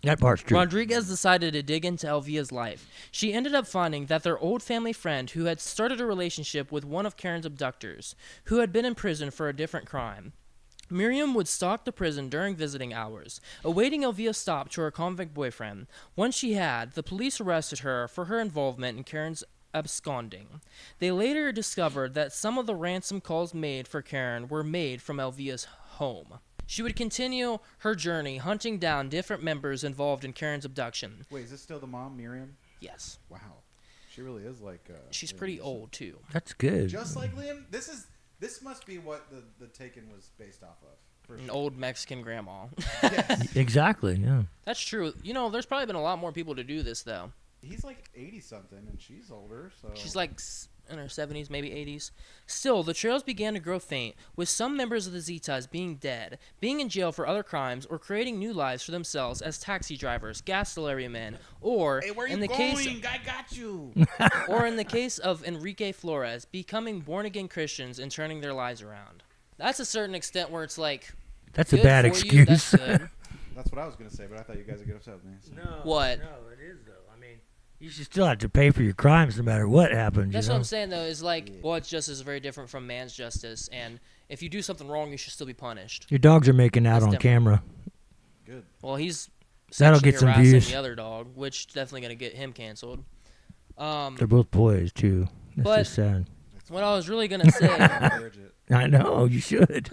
that part's true. Rodriguez decided to dig into Elvia's life. She ended up finding that their old family friend who had started a relationship with one of Karen's abductors, who had been in prison for a different crime. Miriam would stalk the prison during visiting hours, awaiting Elvia's stop to her convict boyfriend. Once she had, the police arrested her for her involvement in Karen's absconding. They later discovered that some of the ransom calls made for Karen were made from Elvia's home. She would continue her journey hunting down different members involved in Karen's abduction. Wait, is this still the mom, Miriam? Yes. Wow, she really is like. She's Liam pretty Neeson. old, too. That's good. Just like Liam. This must be what the Taken was based off of. For An sure. old Mexican grandma. Yes. Exactly. Yeah. That's true. You know, there's probably been a lot more people to do this, though. He's like 80 something, and she's older. So She's like in her 70s, maybe 80s. Still, the trails began to grow faint, with some members of the Zetas being dead, being in jail for other crimes, or creating new lives for themselves as taxi drivers, gas delivery men, or Hey, where you in the going? case I got you. or in the case of Enrique Flores, becoming born-again Christians and turning their lives around. That's a certain extent where it's like, That's a good bad for excuse. you, that's good. That's what I was gonna say, but I thought you guys would get upset with me. So. No. What? No, it is though. I mean, you should still have to pay for your crimes no matter what happens. That's you what know? I'm saying, though, is like, God's justice is very different from man's justice, and if you do something wrong, you should still be punished. Your dogs are making out That's on different. camera. Good. Well, he's That'll sexually get some harassing views. the other dog, which definitely going to get him canceled. They're both boys too. That's But- just sad. What I was really going to say, Encourage it. I know you should.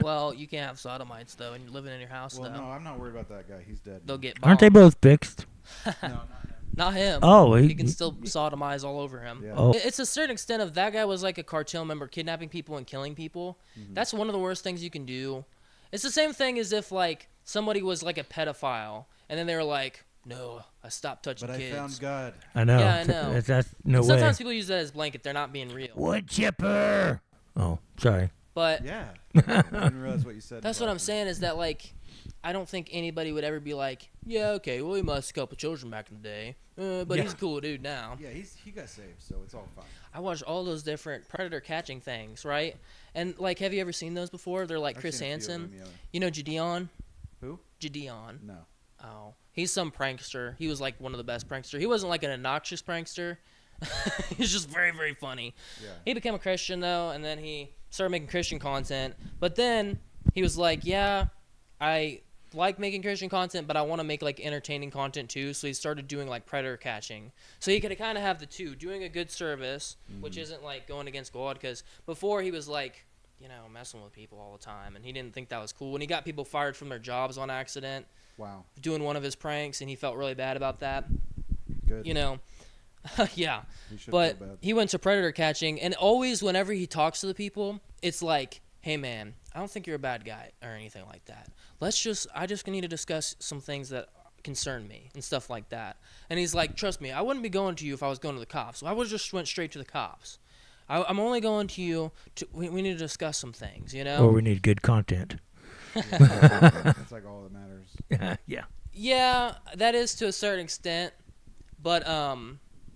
well, you can't have sodomites, though, and you're living in your house, Well, though. no, I'm not worried about that guy. He's dead. They'll get Aren't they bombed. both fixed? No, not him. Not him. Oh, He can still sodomize all over him. Yeah. Oh. It's a certain extent of that guy was like a cartel member kidnapping people and killing people. Mm-hmm. That's one of the worst things you can do. It's the same thing as if like somebody was like a pedophile and then they were like, no, I stopped touching But kids. I found God. I know. Yeah, I know. That's no way. Sometimes people use that as blanket. They're not being real. Wood chipper. Oh, sorry. But Yeah. I didn't realize what you said. that's what I'm about saying is that like I don't think anybody would ever be like, yeah, okay, well he molested a couple children back in the day, but Yeah. he's a cool dude now. him. Yeah, he got saved, so it's all fine. I watched all those different predator catching things, right? And like, have you ever seen those before? They're like I've Chris seen a few of Hansen. them, yeah. You know Gideon? Who? Gideon. No. Oh, he's some prankster. He was like one of the best prankster. He wasn't like an obnoxious prankster. He's just very, very funny. Yeah. He became a Christian though, and then he started making Christian content. But then he was like, "Yeah, I like making Christian content, but I want to make like entertaining content too." So he started doing like predator catching. So he could kind of have the two, doing a good service, which isn't like going against God. Because before he was like, you know, messing with people all the time, and he didn't think that was cool. And he got people fired from their jobs on accident. Wow. Doing one of his pranks, and he felt really bad about that. Good. You know, yeah. He should But feel bad. he went to predator catching, and always whenever he talks to the people, it's like, "Hey man, I don't think you're a bad guy or anything like that. I just need to discuss some things that concern me and stuff like that." And he's like, "Trust me, I wouldn't be going to you if I was going to the cops. So I would just went straight to the cops. I'm only going to you we need to discuss some things, you know." Or we need good content. That's like all that matters. Yeah. Yeah, that is to a certain extent, but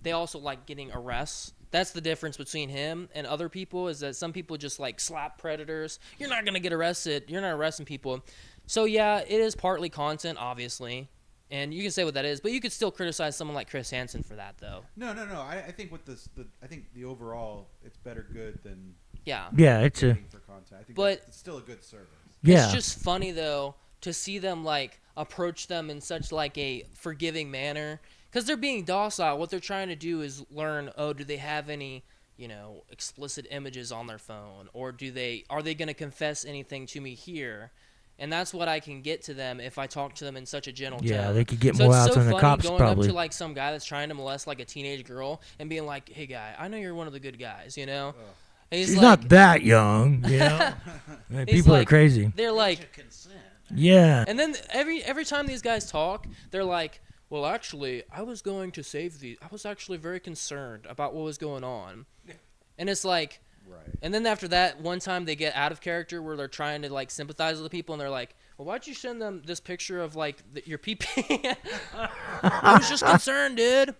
they also like getting arrests. That's the difference between him and other people, is that some people just like slap predators. You're not gonna get arrested. You're not arresting people. So yeah, it is partly content, obviously, and you can say what that is, but you could still criticize someone like Chris Hansen for that, though. No. I think with this, I think the overall, it's better good than Yeah. Yeah, it's a waiting for content. I think But- it's still a good service. yeah. It's just funny though to see them like approach them in such like a forgiving manner, because they're being docile. What they're trying to do is learn, oh, do they have any, you know, explicit images on their phone, or are they going to confess anything to me here? And that's what I can get to them if I talk to them in such a gentle tone. Yeah, they could get So more it's out so than the funny cops going probably. up to like some guy that's trying to molest like a teenage girl and being like, "Hey guy, I know you're one of the good guys, you know." And he's She's like, not that young, you know. Man, He's people are like- crazy. they're like, Consent. Yeah. and then every time these guys talk, they're like, well, actually, I was going to save I was actually very concerned about what was going on. And it's like, Right. and then after that, one time they get out of character where they're trying to like sympathize with the people, and they're like, well, why'd you send them this picture of like your pee-pee? I was just concerned, dude. I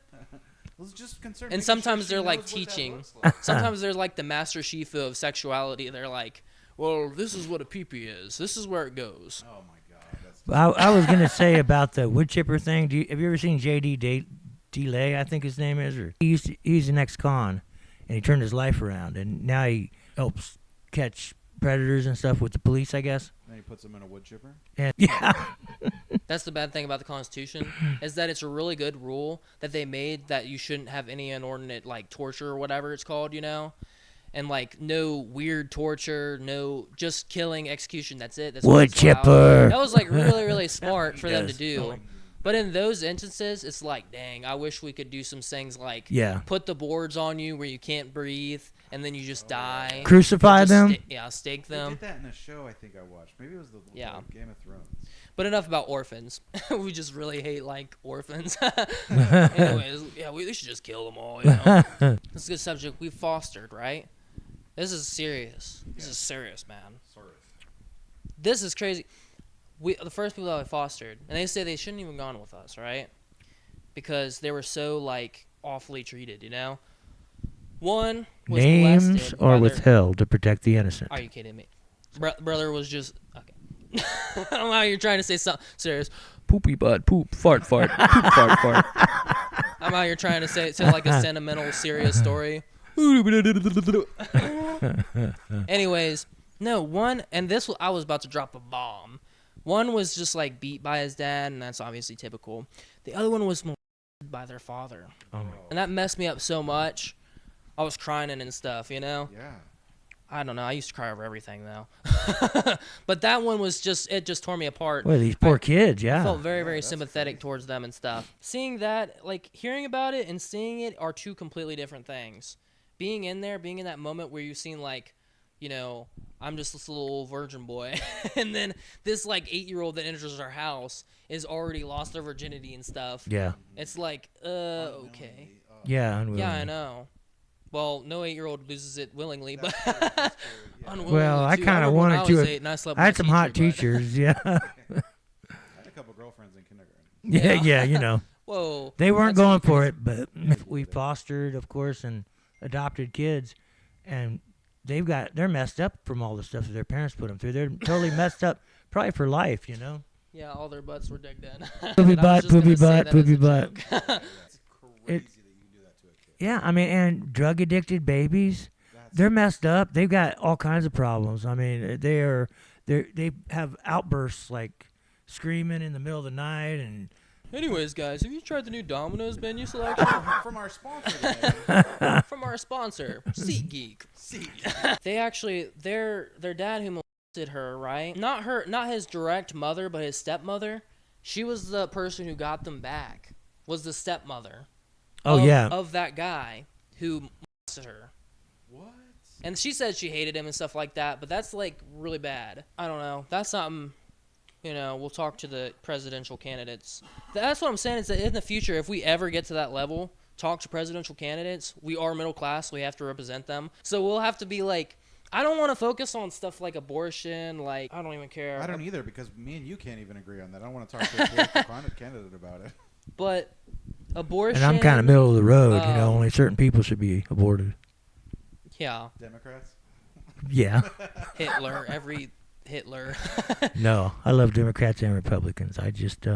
was just concerned. And making sure sometimes she they're like knows what that teaching. looks like. Sometimes they're like the master Shifu of sexuality. They're like, well, this is what a pee-pee is. This is where it goes. Oh my god, that's I was gonna say about the wood chipper thing. Have you ever seen J.D. Delay? I think his name is. Or he's an ex-con, and he turned his life around, and now he helps catch predators and stuff with the police, I guess. Then he puts them in a wood chipper. And yeah, That's the bad thing about the Constitution, is that it's a really good rule that they made that you shouldn't have any inordinate like torture or whatever it's called, you know, and like no weird torture, no just killing, execution. That's it. That's what wood it's allowed. chipper. That was like really smart for them to does. do. But in those instances, it's like, dang, I wish we could do some things like Yeah. put the boards on you where you can't breathe and then you just die. Crucify Just them. stake They them. did that in a show I think I watched. Maybe it was the Yeah. Game of Thrones. But enough about orphans. We just really hate like orphans. Anyways, yeah, we should just kill them all. You know? This is a good subject. We fostered, right? This is serious. This is serious, man. Sorry. This is crazy. The first people that we fostered, and they say they shouldn't even gone with us, right? Because they were so like awfully treated, you know. One was Names molested are by their- withheld to protect the innocent. Are you kidding me? Brother was just okay. I don't know how you're trying to say something serious. Poopy butt, poop, fart, poop, fart. I'm out here trying to say like a sentimental, serious story. Anyways, no one, and I was about to drop a bomb. One was just like beat by his dad, and that's obviously typical. The other one was molested by their father, and that messed me up so much. I was crying and stuff, you know. Yeah. I don't know. I used to cry over everything though. But that one was it just tore me apart. Well, these poor kids, I yeah. felt very, very that's sympathetic crazy. towards them and stuff. Seeing that, like hearing about it and seeing it are two completely different things. Being in that moment where you've seen like, you know, I'm just this little old virgin boy, and then this like 8-year-old that enters our house is already lost their virginity and stuff. Yeah. It's like, okay. Yeah. Yeah, I know. Well, no 8-year-old loses it willingly, but unwillingly. Well, I too. kind of remember when wanted I was to. 8 and I slept I with had my some hot teacher, but- teachers, yeah. I had a couple girlfriends in kindergarten. Yeah, yeah, you know. Whoa. They weren't That's going for pretty it, but we fostered, of course, and adopted kids, and they're messed up from all the stuff that their parents put them through. They're totally messed up, probably for life, you know. Yeah, all their butts were digged in. Poopy I was butt, just gonna poopy say butt, that as poopy a butt. joke. It's crazy that you can do that to a kid. Yeah, I mean, and drug addicted babies, they're messed up. They've got all kinds of problems. I mean, they have outbursts like screaming in the middle of the night and. Anyways, guys, have you tried the new Domino's menu selection? From our sponsor today. From our sponsor, SeatGeek. SeatGeek. They actually, their dad who molested her, right? Not his direct mother, but his stepmother. She was the person who got them back. Was the stepmother. Oh, yeah. Of that guy who molested her. What? And she said she hated him and stuff like that, but that's like really bad. I don't know. That's something. You know, we'll talk to the presidential candidates. That's what I'm saying is that in the future, if we ever get to that level, talk to presidential candidates, we are middle class, we have to represent them. So we'll have to be like, I don't want to focus on stuff like abortion, like, I don't even care. I don't either because me and you can't even agree on that. I don't want to talk to a political candidate about it. But abortion. And I'm kind of middle of the road, you know, only certain people should be aborted. Yeah. Democrats? Yeah. Hitler. No, I love Democrats and Republicans. I just,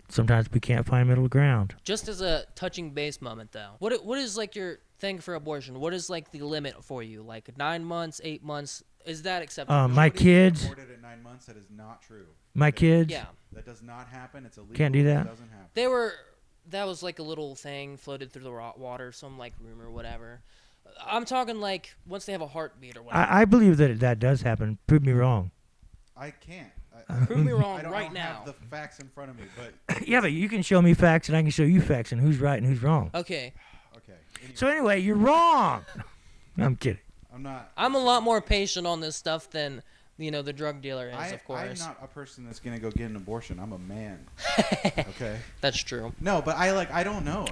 sometimes we can't find middle ground. Just as a touching base moment, though, what is like your thing for abortion? What is like the limit for you? Like 9 months, 8 months? Is that acceptable? My Nobody kids, aborted at 9 months. That is not true. my kids, Yeah. That does not happen. It's illegal. Can't do that? It doesn't happen. That was like a little thing floated through the water, some like rumor, whatever. I'm talking like once they have a heartbeat or whatever. I believe that does happen. Prove me wrong. I can't. Prove me wrong I don't right now. have the facts in front of me, but Yeah, but you can show me facts and I can show you facts and who's right and who's wrong. Okay. okay. Anyway, So anyway, you're wrong. I'm kidding. I'm not. I'm a lot more patient on this stuff than the drug dealer is, of course. I'm not a person that's gonna go get an abortion. I'm a man. Okay. That's true. No, but I don't know.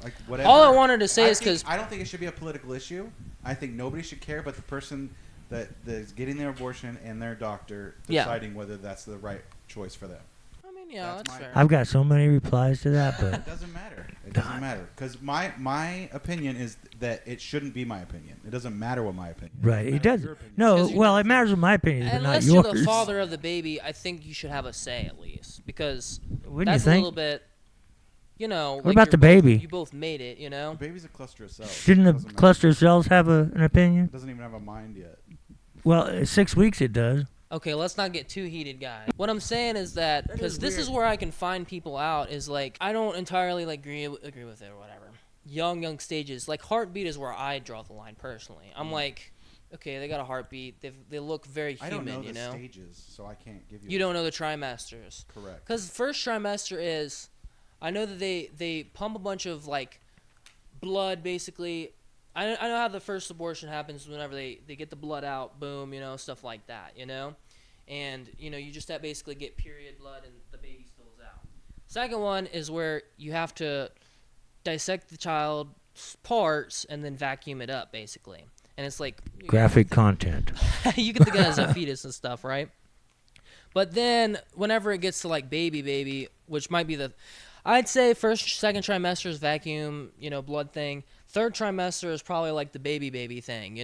Like whatever. All I wanted to say is because I don't think it should be a political issue. I think nobody should care but the person that is getting their abortion and their doctor deciding whether that's the right choice for them. I mean, yeah, that's fair. I've got so many replies to that, but It doesn't matter. It doesn't matter because my opinion is that it shouldn't be my opinion. It doesn't matter what my opinion. right, It it does. your opinion. No, 'Cause you well, don't- it matters what my opinion is, but not Unless yours. you're the father of the baby, I think you should have a say at least because Wouldn't that's you a think? little bit, What like about you're the both- baby? You both made it, The baby's a cluster of cells. Shouldn't It the doesn't matter. cluster of cells have an opinion? It doesn't even have a mind yet. Well, at 6 weeks it does. Okay, let's not get too heated, guys. What I'm saying is that because this is where I can find people out is like I don't entirely like agree with it or whatever. Young stages, like heartbeat is where I draw the line personally. I'm like, okay, they got a heartbeat. They look very I don't human, know you the know. stages, so I can't give you. You don't know the trimesters. Correct. Because first trimester is, I know that they pump a bunch of like blood basically. I know how the first abortion happens whenever they get the blood out, boom, stuff like that, and you just have basically get period blood and the baby spills out. Second one is where you have to dissect the child's parts and then vacuum it up basically, and it's like Graphic content. you get the guy as a fetus and stuff, right? But then whenever it gets to like baby, which might be I'd say first, second trimester is vacuum, blood thing. Third trimester is probably like the baby thing,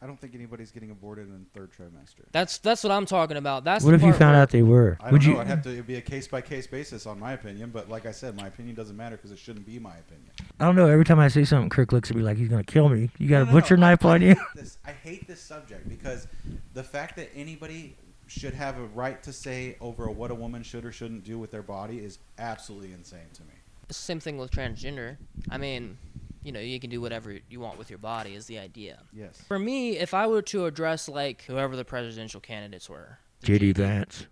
I don't think anybody's getting aborted in the third trimester. That's what I'm talking about. That's What the if you part found where- out they were? I don't know. It'd be a case by case basis on my opinion, but like I said, my opinion doesn't matter because it shouldn't be my opinion. I don't know. Every time I say something, Kirk looks at me like he's gonna kill me. You got a No, butcher knife on you? I hate this subject because the fact that anybody should have a right to say over what a woman should or shouldn't do with their body is absolutely insane to me. It's the same thing with transgender. I mean, you can do whatever you want with your body is the idea. Yes. For me, if I were to address like whoever the presidential candidates were, JD Vance.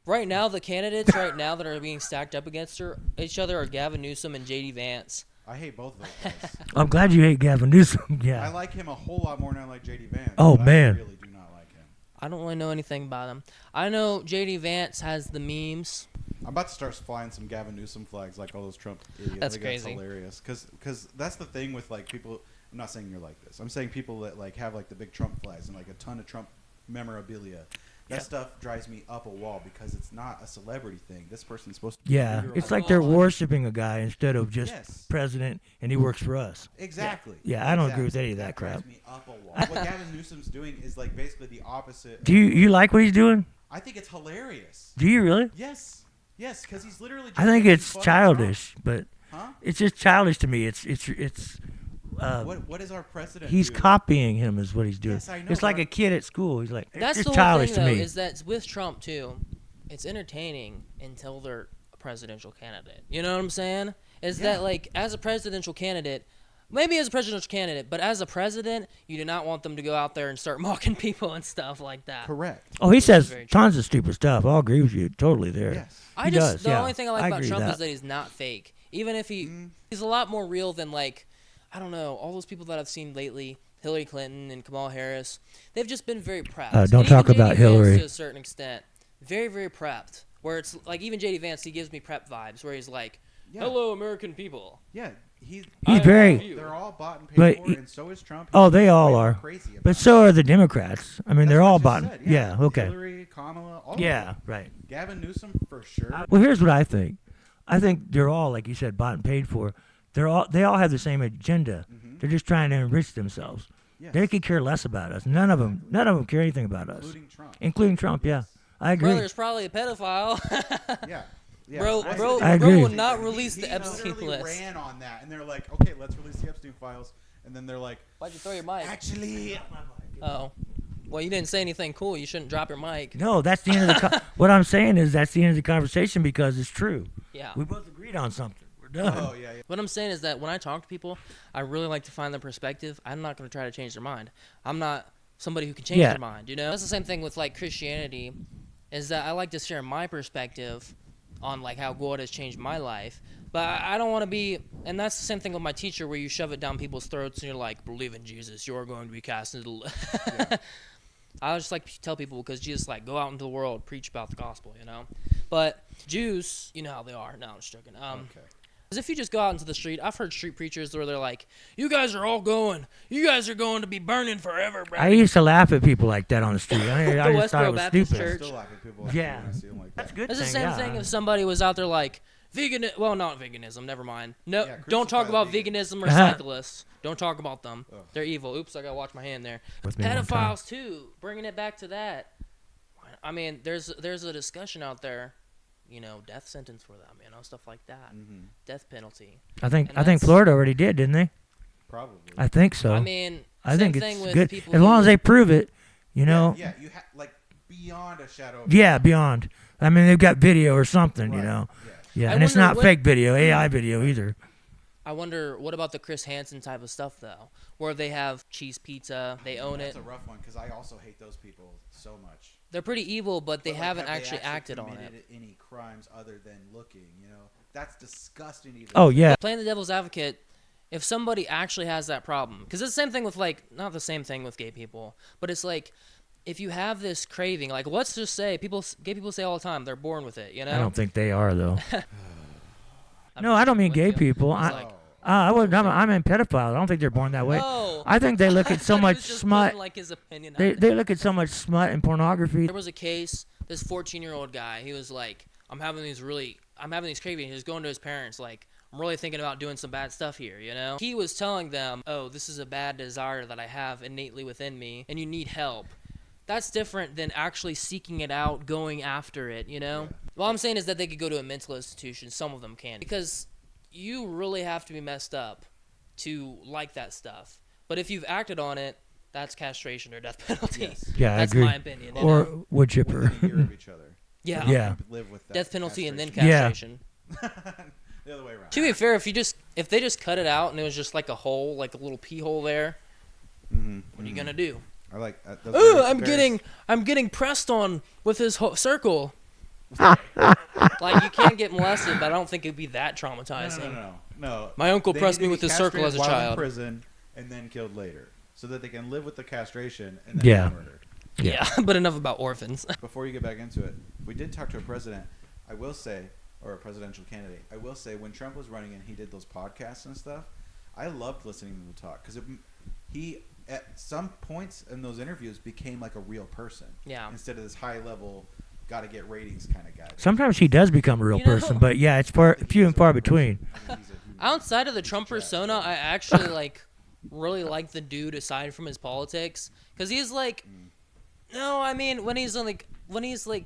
right now the candidates right now that are being stacked up against each other are Gavin Newsom and JD Vance. I hate both of those guys. I'm glad you hate Gavin Newsom. I Yeah. like him a whole lot more than I like JD Vance. Oh, but man. I really do not like him. I don't really know anything about him. I know JD Vance has the memes. I'm about to start flying some Gavin Newsom flags like all those Trump idiots. That's I think crazy. That's hilarious. Because that's the thing with like people. I'm not saying you're like this. I'm saying people that like have like the big Trump flags and like a ton of Trump memorabilia. That stuff drives me up a wall because it's not a celebrity thing. This person's supposed to. Yeah. be It's like they're worshiping a guy instead of just Yes. president, and he works for us. Exactly. Yeah, I don't agree with any of that drives crap. me up a wall. What Gavin Newsom's doing is like basically the opposite. Do you like what he's doing? I think it's hilarious. Do you really? Yes, because he's literally. Just I think making it's fun of childish, but Trump. Huh? it's just childish to me. It's What is our president? he's do? copying him is what he's doing. Yes, I know, It's like but- a kid at school. He's like, That's it's the whole childish thing, to though, me. is that with Trump too, it's entertaining until they're a presidential candidate. You know what I'm saying? Is Yeah. that like as a presidential candidate, maybe as a presidential candidate, but as a president, you do not want them to go out there and start mocking people and stuff like that. Correct. Oh, he says very true. tons of stupid stuff. I'll agree with you totally there. Yes. I He just does, the yeah. only thing I like I about agree with Trump that. is that he's not fake. Even if he's a lot more real than like I don't know, all those people that I've seen lately, Hillary Clinton and Kamala Harris, they've just been very prepped. Don't And even talk about JD Vance Hillary. to a certain extent. Very, very prepped. Where it's like even JD Vance, he gives me prep vibes where he's like, Yeah. "Hello, American people." Yeah. He's very- love you. They're all bought and paid But for, he- and so is Trump. Oh, He's they all way are. Crazy about But it. so are the Democrats. I mean, That's they're what all I just bought. said, Yeah, okay. Hillary, Kamala, all Yeah, of them. right. Gavin Newsom for sure. Well, here's what I think. I think they're all, like you said, bought and paid for. They all have the same agenda. They're just trying to enrich themselves. Yes. They could care less about us. None of them care anything about us, Including Trump. including Trump. Yeah, I agree. Brother's probably a pedophile. Yeah. Yeah. Bro, That's bro, the I thing. agree. bro will not release He the Epstein literally list. ran on that, and they're like, okay, let's release the Epstein files. And then they're like, Why'd you throw your mic? actually, Oh, well, you didn't say anything cool. You shouldn't drop your mic. No, that's the end of the. What I'm saying is that's the end of the conversation because it's true. Yeah. We both agreed on something. We're done. oh yeah, yeah. What I'm saying is that when I talk to people, I really like to find their perspective. I'm not going to try to change their mind. I'm not somebody who can change Yeah. their mind, That's the same thing with, like, Christianity, is that I like to share my perspective on, like, how God has changed my life. But I don't want to be, and that's the same thing with my teacher where you shove it down people's throats and you're like, believe in Jesus, you're going to be cast into the... I just like to tell people because Jesus like go out into the world, preach about the gospel, you know. But Jews, you know how they are. No, I'm just joking. Okay. Because if you just go out into the street, I've heard street preachers where they're like, you guys are going to be burning forever, bro. I used to laugh at people like that on the street. I just thought it Westboro was Baptist stupid. Church. Still laugh at people Yeah. when I see them like That's that. a good It's the thing. same Yeah. thing if somebody was out there like, not veganism, never mind. No, Yeah, don't talk crucify about the veganism or Uh-huh. cyclists. Don't talk about them. Ugh. They're evil. Oops, I gotta watch my hand there. With me one time. Pedophiles too. Bringing it back to that. I mean, there's a discussion out there, you know, death sentence for them, you know, stuff like that, Mm-hmm. death penalty. I think And think that's- Florida already did, didn't they? Probably. I think so. I mean, I same think thing it's with good people as long who- as they prove it. You know. Yeah, you like beyond a shadow of Yeah, beyond. I mean, they've got video or something. You Right. know. Yeah. Yeah, I and it's wonder not what- fake video, AI video either. I wonder what about the Chris Hansen type of stuff though, where they have cheese pizza, they own That's it. a rough one because I also hate those people so much. They're pretty evil, but they But, like, haven't have actually acted on committed it. any crimes other than looking? You know, that's disgusting. Even Oh yeah. Playing the devil's advocate, if somebody actually has that problem, because it's the same thing with like, not the same thing with gay people, but it's like, if you have this craving, like let's just say gay people say all the time they're born with it, you know. I don't think they are though. I'm No, just I don't joking mean with gay you. people. It's I like, I would. I mean pedophiles. I don't think they're born that way. oh, I think they look at so He much was just smut. putting, like his opinion. They out there. they look at so much smut and pornography. There was a case. This 14-year-old guy. He was like, I'm having these cravings. He was going to his parents like, I'm really thinking about doing some bad stuff here, you know? He was telling them, oh, this is a bad desire that I have innately within me, and you need help. That's different than actually seeking it out, going after it, you know? What I'm saying is that they could go to a mental institution. Some of them can. Because you really have to be messed up to like that stuff. But if you've acted on it, that's castration or death penalty. Yes. Yeah, I That's agree. my opinion. you know? Or wood chipper. within a year of each other. Yeah. Yeah. Live with that Death penalty and then castration. castration. The other way around. To be fair, if they just cut it out and it was just like a hole, like a little pee hole there, Mm-hmm. what are you gonna do? I like. Those Oh, very- I'm getting pressed on with this circle. Like you can't get molested, but I don't think it'd be that traumatizing. No. My uncle They pressed need me to with be his circle as castrated a while in child. prison and then killed later, so that they can live with the castration and then Yeah. be murdered. Yeah, but enough about orphans. Before you get back into it, we did talk to a president. I will say, or a presidential candidate. I will say, when Trump was running and he did those podcasts and stuff, I loved listening to him talk because he, at some points in those interviews, became like a real person. Yeah. Instead of this high level, got to get ratings kind of guy. Sometimes he does become a real You know- person, but yeah, it's few and far between. I think he's a human Outside of the piece Trump trash. persona, I actually really like the dude aside from his politics, because he's like, no, I mean when he's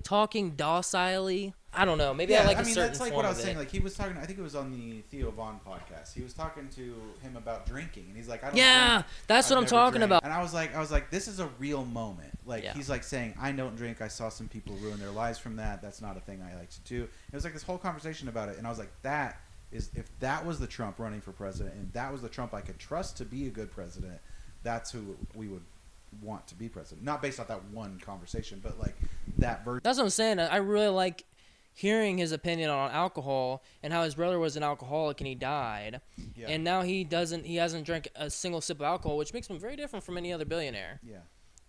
talking docilely, I don't know, maybe I like a certain that's like form what I of was saying. it. Like he was talking. I think it was on the Theo Vaughn podcast. He was talking to him about drinking, and he's like, "I don't Yeah, drink. that's what I've I'm never talking drank." about. And I was like, this is a real moment. Like Yeah. he's like saying, I don't drink. I saw some people ruin their lives from that. That's not a thing I like to do. It was like this whole conversation about it, and I was like, that is, if that was the Trump running for president, and that was the Trump I could trust to be a good president, that's who we would want to be president. Not based off that one conversation, but like that version. That's what I'm saying. I really like hearing his opinion on alcohol and how his brother was an alcoholic and he died, Yeah. and now he hasn't drank a single sip of alcohol, which makes him very different from any other billionaire. Yeah.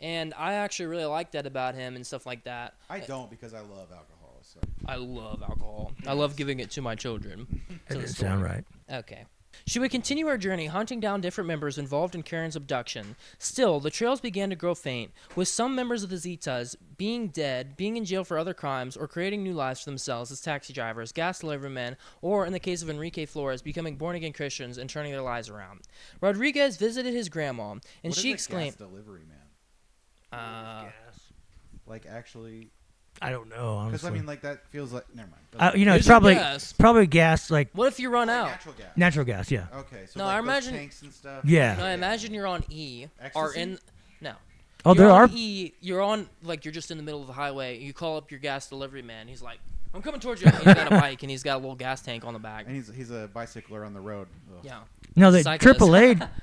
And I actually really like that about him and stuff like that. I don't, because I love alcohol. So. I love alcohol. I love giving it to my children. That To the didn't store. sound right. Okay. She would continue her journey, hunting down different members involved in Karen's abduction. Still, the trails began to grow faint, with some members of the Zetas being dead, being in jail for other crimes, or creating new lives for themselves as taxi drivers, gas delivery men, or, in the case of Enrique Flores, becoming born-again Christians and turning their lives around. Rodriguez visited his grandma, and What she is a exclaimed, gas delivery man? Like actually, I don't know, because honestly. I mean, like that feels like never mind. You know, it's Is it probably gas? gas, like what if you run out? Natural gas. natural gas. Yeah. Okay, so No, like I those imagine- tanks and stuff. Yeah. No, I imagine you're on E, or Ecstasy? in... No. Oh, You're there on are. E, you're on, like, you're just in the middle of the highway. You call up your gas delivery man. He's like, I'm coming towards you. He's got a bike and he's got a little gas tank on the back. And he's a bicycler on the road. Ugh. Yeah. No, the Cyclist.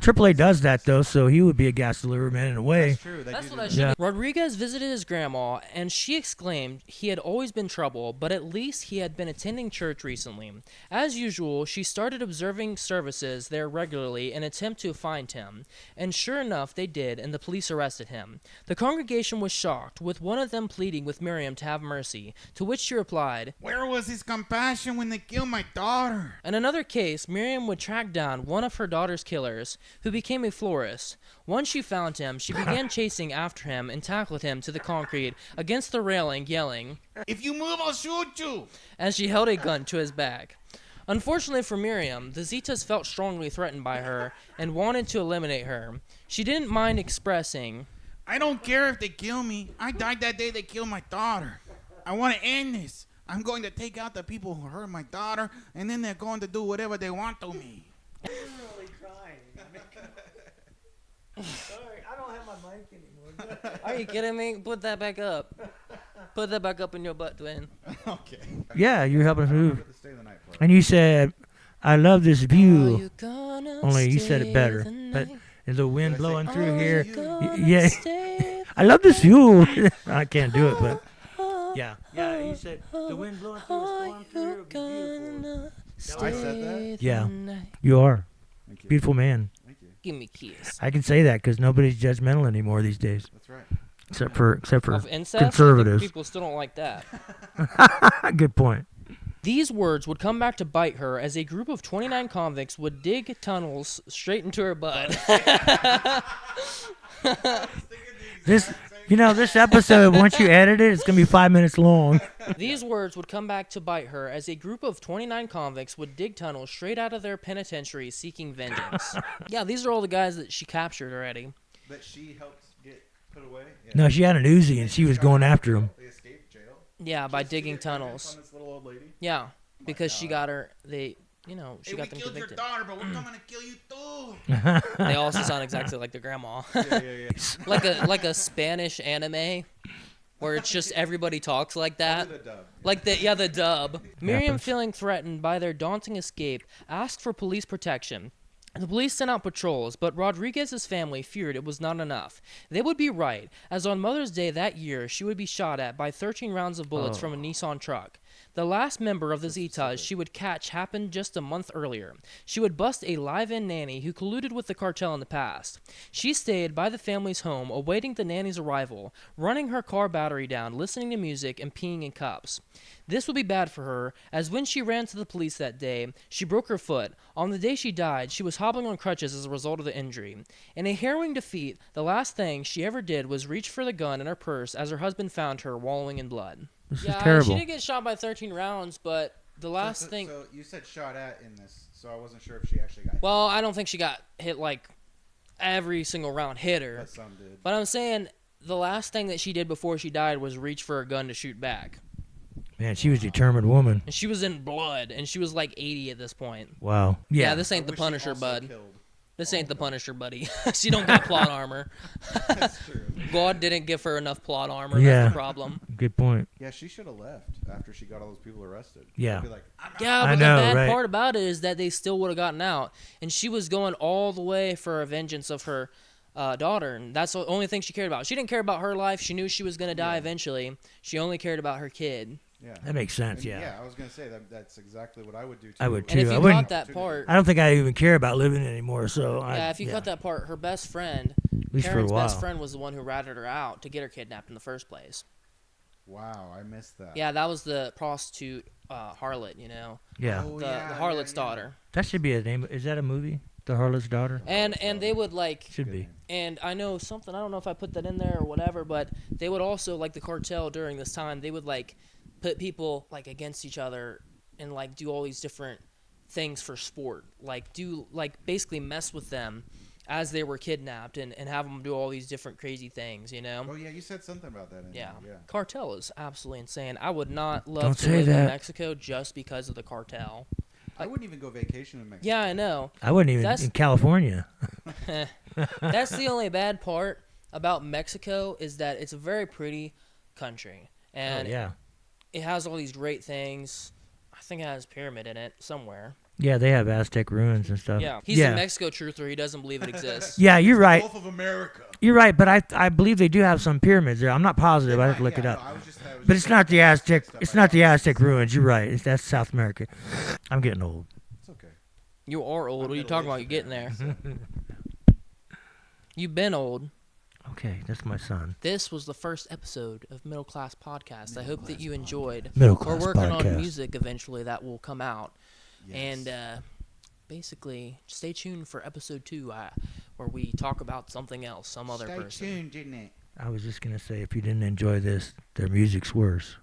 AAA does that though, so he would be a gas delivery man in a way. That's true. That's what I do should. that. Rodriguez visited his grandma, and she exclaimed he had always been trouble, but at least he had been attending church recently. As usual, she started observing services there regularly in an attempt to find him, and sure enough, they did, and the police arrested him. The congregation was shocked, with one of them pleading with Miriam to have mercy, to which she replied, "Where was his compassion when they killed my daughter?" In another case, Miriam would track down one of her daughter's killers, who became a florist. Once she found him, she began chasing after him and tackled him to the concrete against the railing, yelling, "If you move, I'll shoot you!" as she held a gun to his back. Unfortunately for Miriam, the Zetas felt strongly threatened by her and wanted to eliminate her. She didn't mind expressing, "I don't care if they kill me. I died that day they killed my daughter. I want to end this. I'm going to take out the people who hurt my daughter, and then they're going to do whatever they want to me." I'm really trying. Sorry, I don't have my mic anymore. "Are you kidding me? Put that back up. Put that back up in your butt, twin." Okay. Yeah, you're helping us move. The stay the night part. And you said, "I love this Are view." you gonna Only you said it stay better. the But night? there's the wind Did I say, blowing "Are through you here. Gonna Yeah, stay I love this view. I can't do it, but yeah. Yeah, you said the wind blowing through the storm through here would be beautiful. I said that? Yeah. the night? You are. Thank you. Beautiful man. Thank you. Give me a kiss. I can say that because nobody's judgmental anymore these days, That's right. except for Of incest, conservatives. people still don't like that. Good point. These words would come back to bite her as a group of 29 convicts would dig tunnels straight into her butt. This episode, once you edit it, it's gonna be 5 minutes long. These words would come back to bite her as a group of 29 convicts would dig tunnels straight out of their penitentiary seeking vengeance. Yeah, these are all the guys that she captured already. That she helped get put away? Yeah. No, she had an Uzi and she was going after him. They escaped jail? Yeah, by Just to digging get revenge tunnels. on this little old lady? Yeah, because she God. got her, she got them killed convicted. your daughter, but we're coming to kill you too. They also sound exactly like their grandma. Yeah. like a Spanish anime where it's just everybody talks like that. The dub. Like the dub. Miriam, Happens. feeling threatened by their daunting escape, asked for police protection. The police sent out patrols, but Rodriguez's family feared it was not enough. They would be right, as on Mother's Day that year, she would be shot at by 13 rounds of bullets from a Nissan truck. The last member of the Zetas she would catch happened just a month earlier. She would bust a live-in nanny who colluded with the cartel in the past. She stayed by the family's home, awaiting the nanny's arrival, running her car battery down, listening to music, and peeing in cups. This would be bad for her, as when she ran to the police that day, she broke her foot. On the day she died, she was hobbling on crutches as a result of the injury. In a harrowing defeat, the last thing she ever did was reach for the gun in her purse as her husband found her wallowing in blood. This Yeah, is terrible. she did get shot by 13 rounds, but the last thing... So you said shot at in this, so I wasn't sure if she actually got hit. Well, I don't think she got hit like every single round hit her. But some did. But I'm saying the last thing that she did before she died was reach for a gun to shoot back. Man, she was a determined woman. And she was in blood, and she was like 80 at this point. Wow. Yeah, Yeah. this ain't I the wish she Punisher, also bud. killed. This ain't the Punisher, buddy. She don't got plot armor. That's true. God didn't give her enough plot armor. Yeah. That's the problem. Good point. Yeah, she should have left after she got all those people arrested. Yeah. Be like, I'm Yeah, I but know, the bad right? part about it is that they still would have gotten out. And she was going all the way for a vengeance of her daughter. And that's the only thing she cared about. She didn't care about her life. She knew she was going to die eventually. She only cared about her kid. Yeah. That makes sense, And yeah. I was gonna say that's exactly what I would do too. I would And if too. I you wouldn't- caught that part, I don't think I even care about living anymore, so yeah, if you caught that part, her best friend, at least for a Karen's while. best friend, was the one who ratted her out to get her kidnapped in the first place. Wow, I missed that. Yeah, that was the prostitute harlot, you know, Yeah. Oh, the yeah, harlot's yeah, yeah. daughter. That should be a name. Is that a movie? The Harlot's Daughter? And they would like, Should Good be. name. and I know something, I don't know if I put that in there or whatever, but they would also, like the cartel during this time, they would like put people like against each other and like do all these different things for sport, like do like basically mess with them as they were kidnapped and have them do all these different crazy things, you know? Oh yeah, you said something about that. Yeah. Yeah. Cartel is absolutely insane. I would not love Don't to say live in that. Mexico just because of the cartel. I wouldn't even go vacation in Mexico. Yeah, I know. I wouldn't even That's- in California. That's the only bad part about Mexico is that it's a very pretty country. Oh, And yeah. it has all these great things. I think it has a pyramid in it somewhere. Yeah, they have Aztec ruins and stuff. Yeah, he's a Mexico truther. He doesn't believe it exists. Yeah, you're right. Gulf of America. You're right, but I believe they do have some pyramids there. I'm not positive. I have to look it up. No, But it's not the Aztec. It's not the Aztec ruins. You're right. That's South America. I'm getting old. It's okay. You are old. What are you talking about? You're getting there. You've been old. Okay, that's my son. This was the first episode of Middle Class Podcast. I hope that you enjoyed. Middle Class We're working Podcast. on music eventually that will come out. Yes. And basically, stay tuned for episode 2 where we talk about something else, some other person. Stay tuned, didn't it? I was just gonna say, if you didn't enjoy this, their music's worse.